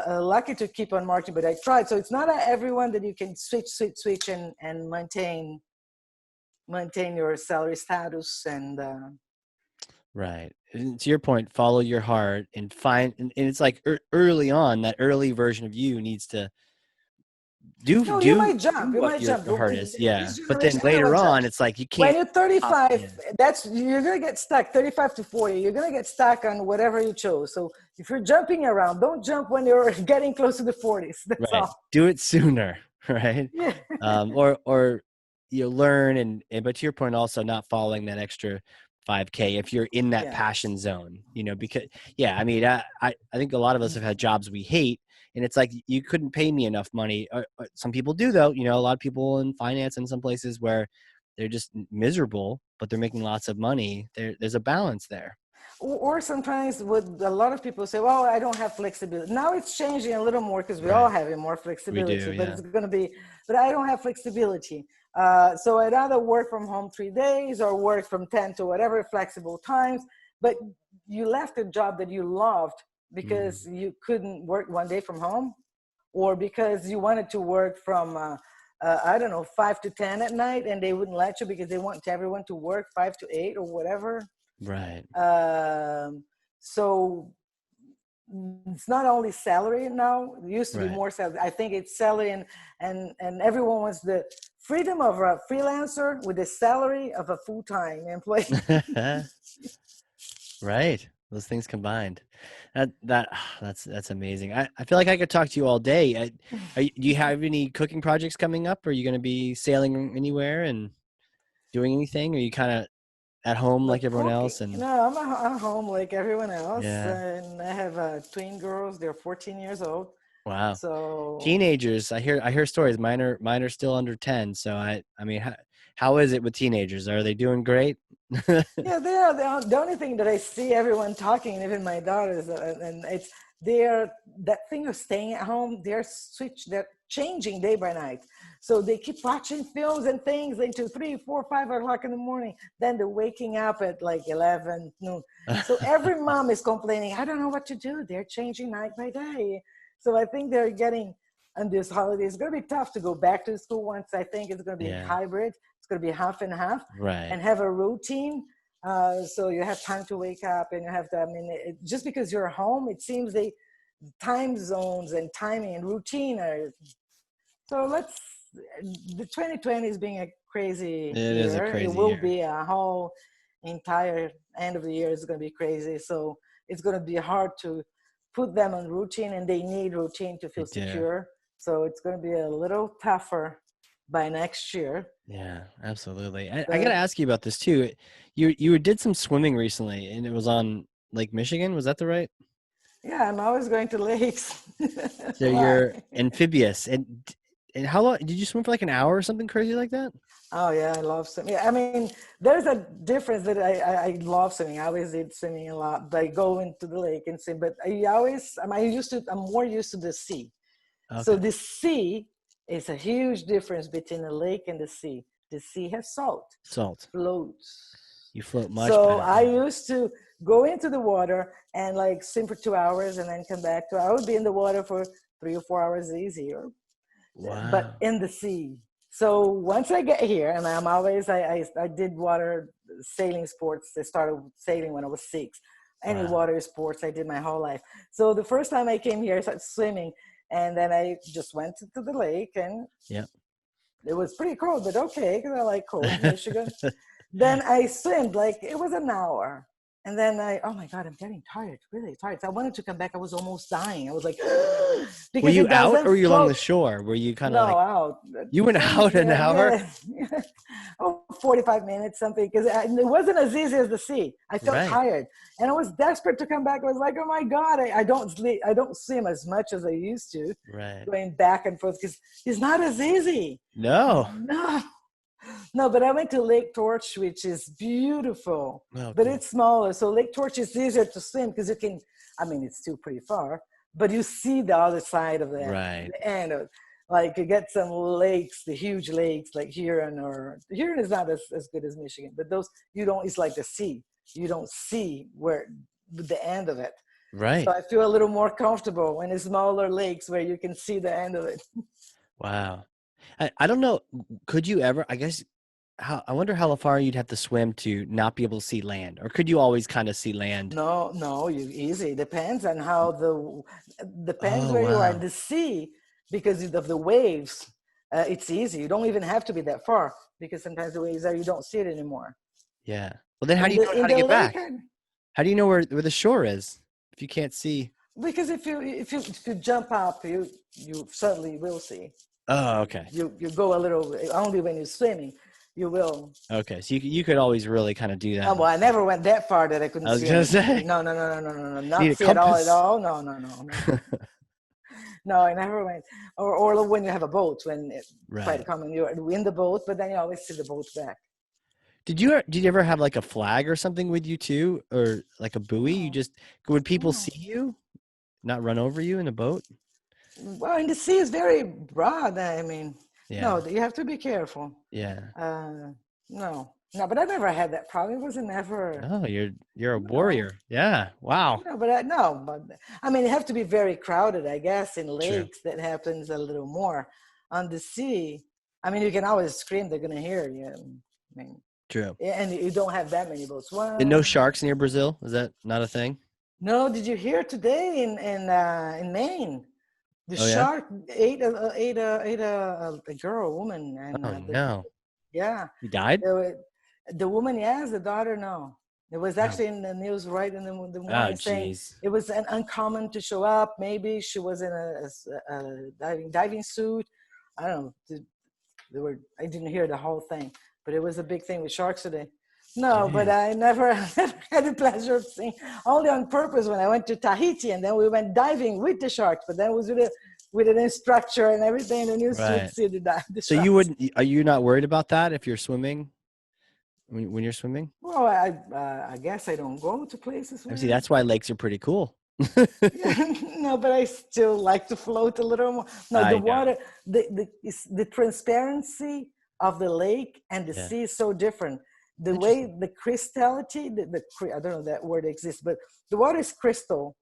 lucky to keep on marketing, but I tried. So it's not everyone that you can switch, and maintain your salary status and Right. And to your point, follow your heart and find, and it's like early on, that early version of you needs to do no, you do might do jump. You what might your jump. heart is. This Yeah. But then generation, later everyone on, jumps. it's like you When can't you're stop. 35, Yeah. you're gonna get stuck. 35 to 40, you're gonna get stuck on whatever you chose. So if you're jumping around, don't jump when you're getting close to the 40s. That's Right. all. Do it sooner. Right. Yeah. Or you learn but to your point, also not following that extra 5K if you're in that Yes. passion zone, because I mean, I think a lot of us have had jobs we hate, and it's like you couldn't pay me enough money. Some people do though, a lot of people in finance in some places where they're just miserable, but they're making lots of money. There's a balance there. Or sometimes what a lot of people say, well, I don't have flexibility. Now it's changing a little more because we all Right. have more We do. flexibility, but Yeah. it's going to be, but I don't have flexibility. So I'd rather work from home 3 days or work from 10 to whatever flexible times. But you left a job that you loved because you couldn't work one day from home, or because you wanted to work from, I don't know, 5 to 10 at night, and they wouldn't let you because they want everyone to work 5 to 8 or whatever. Right. So it's not only salary now. It used to be Right. more salary. I think it's salary, and everyone wants the freedom of a freelancer with the salary of a full-time employee. Right. Those things combined. That's amazing. I feel like I could talk to you all day. Do you have any cooking projects coming up? Are you going to be sailing anywhere and doing anything? Or are you kind of at home like But everyone cooking, else? And no, I'm home like everyone else, yeah, and I have twin girls. They're 14 years old. wow. So Teenagers. I hear stories. Mine are still under 10. So I mean, how is it with teenagers? Are they doing great? yeah, they are the only thing that I see everyone talking, even my daughters, and it's they're that thing of staying at home. They're changing day by night, so they keep watching films and things into 3, 4, 5 o'clock in the morning. Then they're waking up at like 11 noon. So every mom is complaining. I don't know what to do. They're changing night by day. So I think they're getting on this holiday. It's going to be tough to go back to school once. I think it's going to be Yeah. hybrid. It's going to be half and half, Right. and have a routine. So you have time to wake up, and you have to, I mean, just because you're home, it seems they time zones and timing and routine are, so the 2020 is being a crazy It is a year. It crazy will year. be a whole entire end of the year is going to be crazy. So it's going to be hard to put them on routine, and they need routine to They feel do. secure. So it's going to be a little tougher by next year. Yeah, absolutely. I got to But ask you about this too. You did some swimming recently, and it was on Lake Michigan. Was that the right? yeah, I'm always going to lakes. So you're Why? amphibious, and how long did you swim for? Like an hour or something crazy like that? Oh yeah, I love swimming. I mean, there's a difference that I love swimming. I always did swimming a lot. But I go into the lake and swim. But I'm more used to the sea. So Okay, the sea is a huge difference between the lake and the sea. The sea has salt, salt. floats. You float much So better. I Yeah. used to go into the water and like swim for 2 hours and then come back. I would be in the water for 3 or 4 hours easier, but Wow. in the sea. So once I get here, and I did water sailing sports. I started sailing when I was 6. Any Wow. water sports I did my whole life. So the first time I came here, I started swimming, and then I just went to the lake, and Yep. it was pretty cold, but okay, because I like cold Michigan. Then I swam like it was an hour. And then oh my God, I'm getting tired, really tired. So I wanted to come back. I was almost dying. I was like, Were because you it out or doesn't were you along the float. shore? Were you kind of No, like out. you went out an hour? Yeah. Oh, 45 minutes, something. Because it wasn't as easy as the sea. I felt Right. tired. And I was desperate to come back. I was like, oh my God, I don't sleep. I don't swim as much as I used to, Right. going back and forth because it's not as easy. No. No. No, but I went to Lake Torch, which is beautiful, Oh, but cool. it's smaller. So Lake Torch is easier to swim because you can, I mean, it's still pretty far, but you see the other side of Right. the end of it. Like you get some lakes, the huge lakes like Huron, or Huron is not as good as Michigan, but those you don't, it's like the sea. You don't see where the end of it. So Right. I feel a little more comfortable in the smaller lakes where you can see the end of it. Wow. I don't know. Could you ever? I guess. I wonder how far you'd have to swim to not be able to see land, or could you always kind of see land? No, no, you easy. Depends on how depends Oh where you are in wow. the sea because of the waves. It's easy. You don't even have to be that far because sometimes the waves are you don't see it anymore. Yeah. Well, then how do you know In how to the get lake, back? How do you know where the shore is if you can't see? because if you jump up, you certainly will see. Oh, okay. You go a little, only when you're swimming, you will. Okay. So you could always really kind of do that. Oh, well, I never went that far that I couldn't I was see gonna anything. say, No, no, no, no, no, no, no, you need not a see at all, at compass. all. No, no, no, no, no. I never went. Or when you have a boat, when it's quite Right. common, you're in the boat, but then you always see the boat back. Did you ever have like a flag or something with you too, or like a buoy? You No, just would people no. see you, not run over you in a boat? Well, and the sea is very broad. I mean, Yeah. no, you have to be careful. Yeah. Uh, no, no, but I never had that problem. It wasn't ever. Oh, you're a No, warrior. Yeah. Wow. no, but no, but I mean, you have to be very crowded, I guess. In True. lakes, that happens a little more. On the sea, I mean, you can always scream; they're gonna hear you. I mean, True. and you don't have that many boats. And no Well, sharks near Brazil? Is that not a thing? no, did you hear today in Maine? The Oh yeah. shark ate a girl, a woman, and Oh no. yeah, You died? there were, the woman, yes, the daughter, no. It was Oh. actually in the news right in the Oh morning saying geez. it was an uncommon to show up. Maybe she was in a diving suit. I don't know. There were, I didn't hear the whole thing, but it was a big thing with sharks today. No, but Dang. I never had the pleasure of seeing, only on purpose when I went to Tahiti, and then we went diving with the sharks, but then it was with an instructor and everything, and you would Right. see the So you sharks. wouldn't are you not worried about that if you're swimming when you're swimming? Well, I guess I don't go to places I see where, that's why lakes are pretty cool. yeah, no, but I still like to float a little more. No, the I know. water, the transparency of the lake and the Yeah. sea is so different. The Interesting. way the crystality, I don't know if that word exists, but the water is crystal,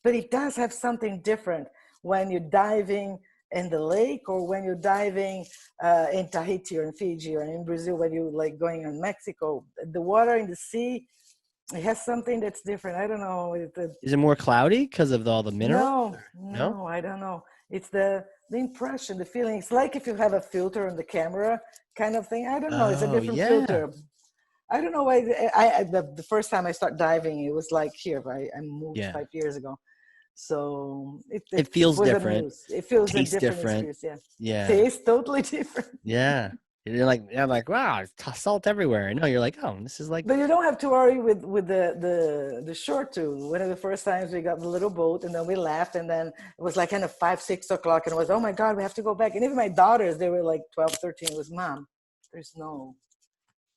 but it does have something different when you're diving in the lake or when you're diving in Tahiti or in Fiji or in Brazil when you're like going in Mexico. The water in the sea, it has something that's different. I don't know. Is it more cloudy because of all the minerals? No, Or no? no, I don't know. It's the impression, the feeling. It's like if you have a filter on the camera kind of thing. I don't know. It's a Oh different yeah. filter. I don't know why. The first time I start diving, it was like here. I moved Yeah. 5 years ago, so it It feels was a different. news. It feels a Tastes different different. experience. Yeah, Yeah. tastes totally different. Yeah. You're like, yeah, I'm like, wow, it's salt everywhere. No, you're like, oh, this is like, But you don't have to worry with the short too. One of the first times we got the little boat, and then we left, and then it was like kind of 5, 6 o'clock, and it was, oh my God, we have to go back. And even my daughters, they were like 12, 13, was, Mom, there's no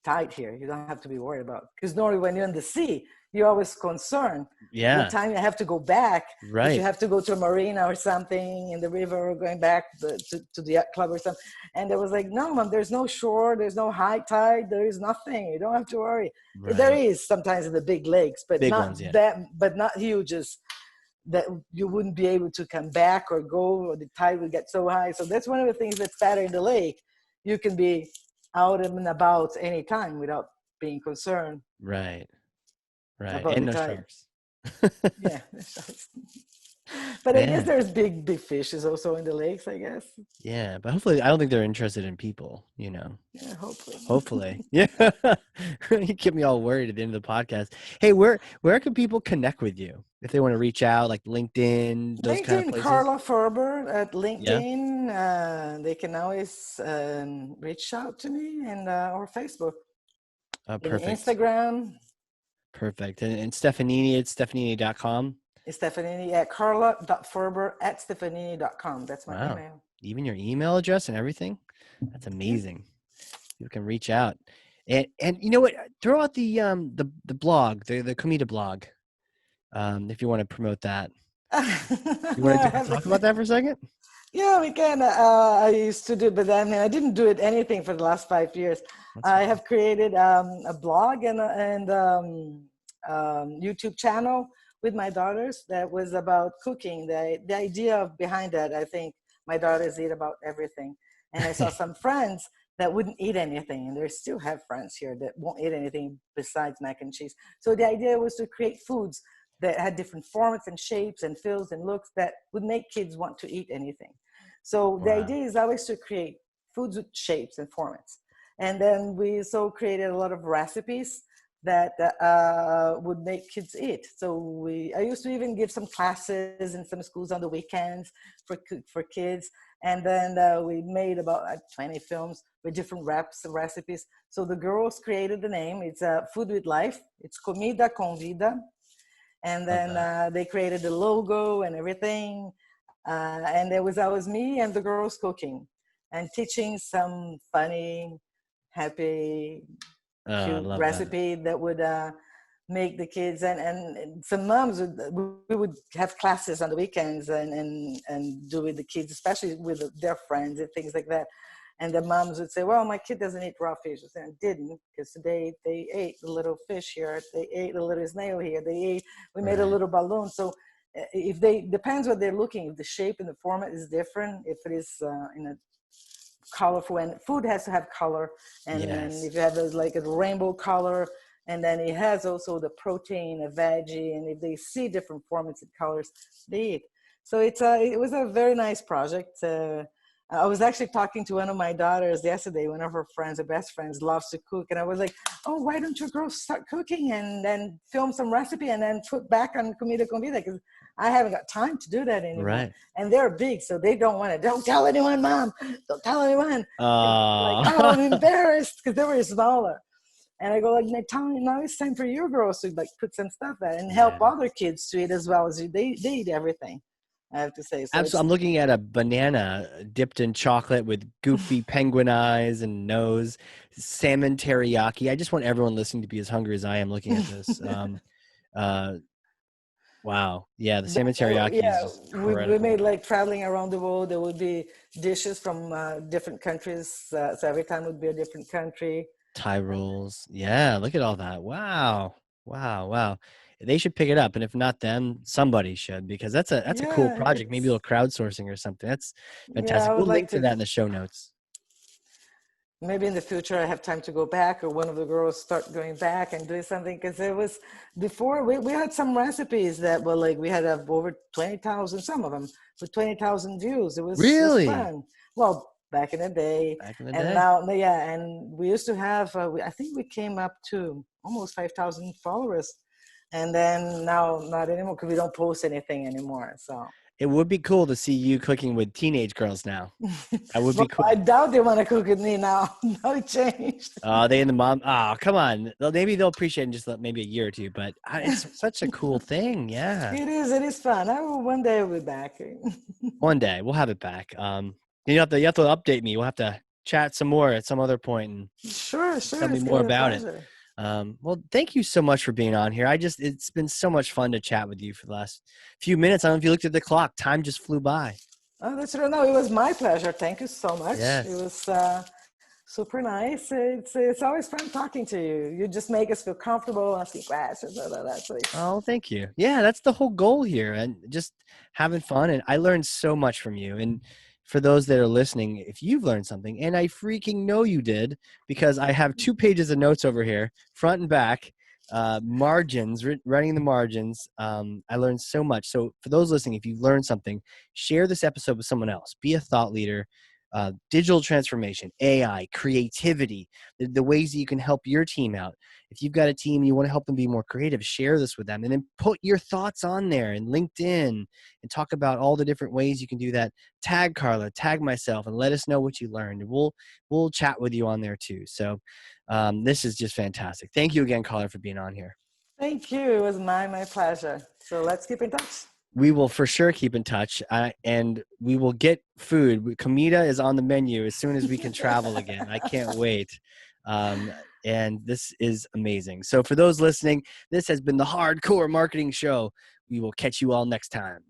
tide here. You don't have to be worried about. Because normally when you're in the sea, you're always concerned what yeah, time you have to go back. If you right. have to go to a marina or something in the river or going back to the yacht club or something. And there was like, no, Mom, there's no shore. There's no high tide. There is nothing. You don't have to worry. There Right. is sometimes in the big lakes, but Big not ones, yeah. that, but not huge as that you wouldn't be able to come back or go, or the tide would get so high. So that's one of the things that's better in the lake. You can be out and about anytime without being concerned Right. Right. about And the no tide. sharks. Yeah. But I guess Man. there's big fishes also in the lakes, I guess. Yeah. But hopefully, I don't think they're interested in people, you know. Yeah, hopefully. Hopefully. Yeah. You get me all worried at the end of the podcast. Hey, where can people connect with you if they want to reach out, like LinkedIn, those kind of LinkedIn, places? Carla Ferber at Yeah. LinkedIn. They can always reach out to me, and or Facebook, in Perfect. Instagram. Perfect. And Stefanini, it's Stefanini.com. Stefanini at Carla.Ferber at Stefanini.com. That's my Wow. email. Even your email address and everything. That's Yeah. amazing. You can reach out. And you know what? Throw out the blog, the Comida blog. If you want to promote that. You want to talk about that for a second? Yeah, we can. I used to do it, but I mean, I didn't do it anything for the last 5 years. That's I fine. have created a blog and YouTube channel with my daughters that was about cooking. The idea of behind that, I think my daughters eat about everything. And I saw some friends that wouldn't eat anything, and there still have friends here that won't eat anything besides mac and cheese. So the idea was to create foods that had different forms and shapes and feels and looks that would make kids want to eat anything. So the Wow. idea is always to create foods with shapes and formats. And then we so created a lot of recipes that would make kids eat. So I used to even give some classes in some schools on the weekends for kids. And then we made about 20 films with different recipes. So the girls created the name. It's Food with Life. It's Comida con Vida. And Love then that. they created the logo and everything. And it was always me and the girls cooking and teaching some funny, happy, I cute love that. recipe that would make the kids and some moms would, we would have classes on the weekends and do with the kids, especially with their friends and things like that. And the moms would say, well, my kid doesn't eat raw fish. I didn't, because today they ate the little fish here, they ate a little snail here, we made a Right. little balloon. So if they, depends what they're looking, if the shape and the format is different, if it is in a colorful, and food has to have color, and Yes. if you have like a rainbow color, and then it has also the protein, a veggie, and if they see different formats and colors, they eat. So it was a very nice project. I was actually talking to one of my daughters yesterday. One of her friends, her best friends, loves to cook, and I was like, "Oh, why don't you girls start cooking and then film some recipe and then put back on Comida con Vida?" Because I haven't got time to do that anymore. Right. And they're big, so they don't want to. Don't tell anyone, mom. Don't tell anyone. And like, Oh. oh, I'm embarrassed, because they were smaller. And I go like, now it's time for you girls to like put some stuff there and help Yeah. other kids to eat as well as you. They eat everything, I have to say. So Absolutely. it's I'm looking at a banana dipped in chocolate with goofy penguin eyes and nose, salmon teriyaki. I just want everyone listening to be as hungry as I am looking at this. Uh, wow. Yeah, the salmon teriyaki is yeah, just we incredible. made like traveling around the world. There would be dishes from different countries. So every time would be a different country. Thai rolls. Yeah, look at all that. Wow. Wow. Wow. They should pick it up. And if not them, somebody should, because that's a cool Yeah, project. Maybe a it's, little crowdsourcing or something. That's yeah, I fantastic. would We'll like link to to. that in the show notes. Maybe in the future I have time to go back, or one of the girls start going back and doing something, because it was before we had some recipes that were like, we had over 20,000, some of them with 20,000 views. It was Really? fun. Well, back in the day. Back in the And day? now, yeah, and we used to have I think we came up to almost 5,000 followers, and then now not anymore, because we don't post anything anymore. So It would be cool to see you cooking with teenage girls now. That would well, be I cool. doubt they want to cook with me now. Now it changed. They and the mom. Oh, come on. Maybe they'll appreciate it in just maybe a year or two. But it's such a cool thing. Yeah. It is fun. One day I'll be back. One day we'll have it back. You have to update me. We'll have to chat some more at some other point and Sure, tell sure. me It's gonna more be a about it. pleasure. Well, thank you so much for being on here. It's been so much fun to chat with you for the last few minutes. I don't know if you looked at the clock. Time just flew by. Oh, that's right. No, it was my pleasure. Thank you so much. It Yes. was super nice. It's always fun talking to you. You just make us feel comfortable, asking questions, blah, blah. So it's, Oh, thank you. Yeah, that's the whole goal here, and just having fun. And I learned so much from you. And for those that are listening, if you've learned something, and I freaking know you did, because I have 2 pages of notes over here, front and back, margins, writing the margins. I learned so much. So for those listening, if you've learned something, share this episode with someone else. Be a thought leader. Digital transformation, AI, creativity, the ways that you can help your team out. If you've got a team and you want to help them be more creative, share this with them, and then put your thoughts on there and LinkedIn and talk about all the different ways you can do that. Tag Carla, tag myself, and let us know what you learned. We'll chat with you on there too. So this is just fantastic. Thank you again, Carla, for being on here. thank you. It was my pleasure. So let's keep in touch. We will for sure keep in touch, and we will get food. Comida is on the menu as soon as we can travel again. I can't wait. Um, and this is amazing. So for those listening, this has been the Hardcore Marketing Show. We will catch you all next time.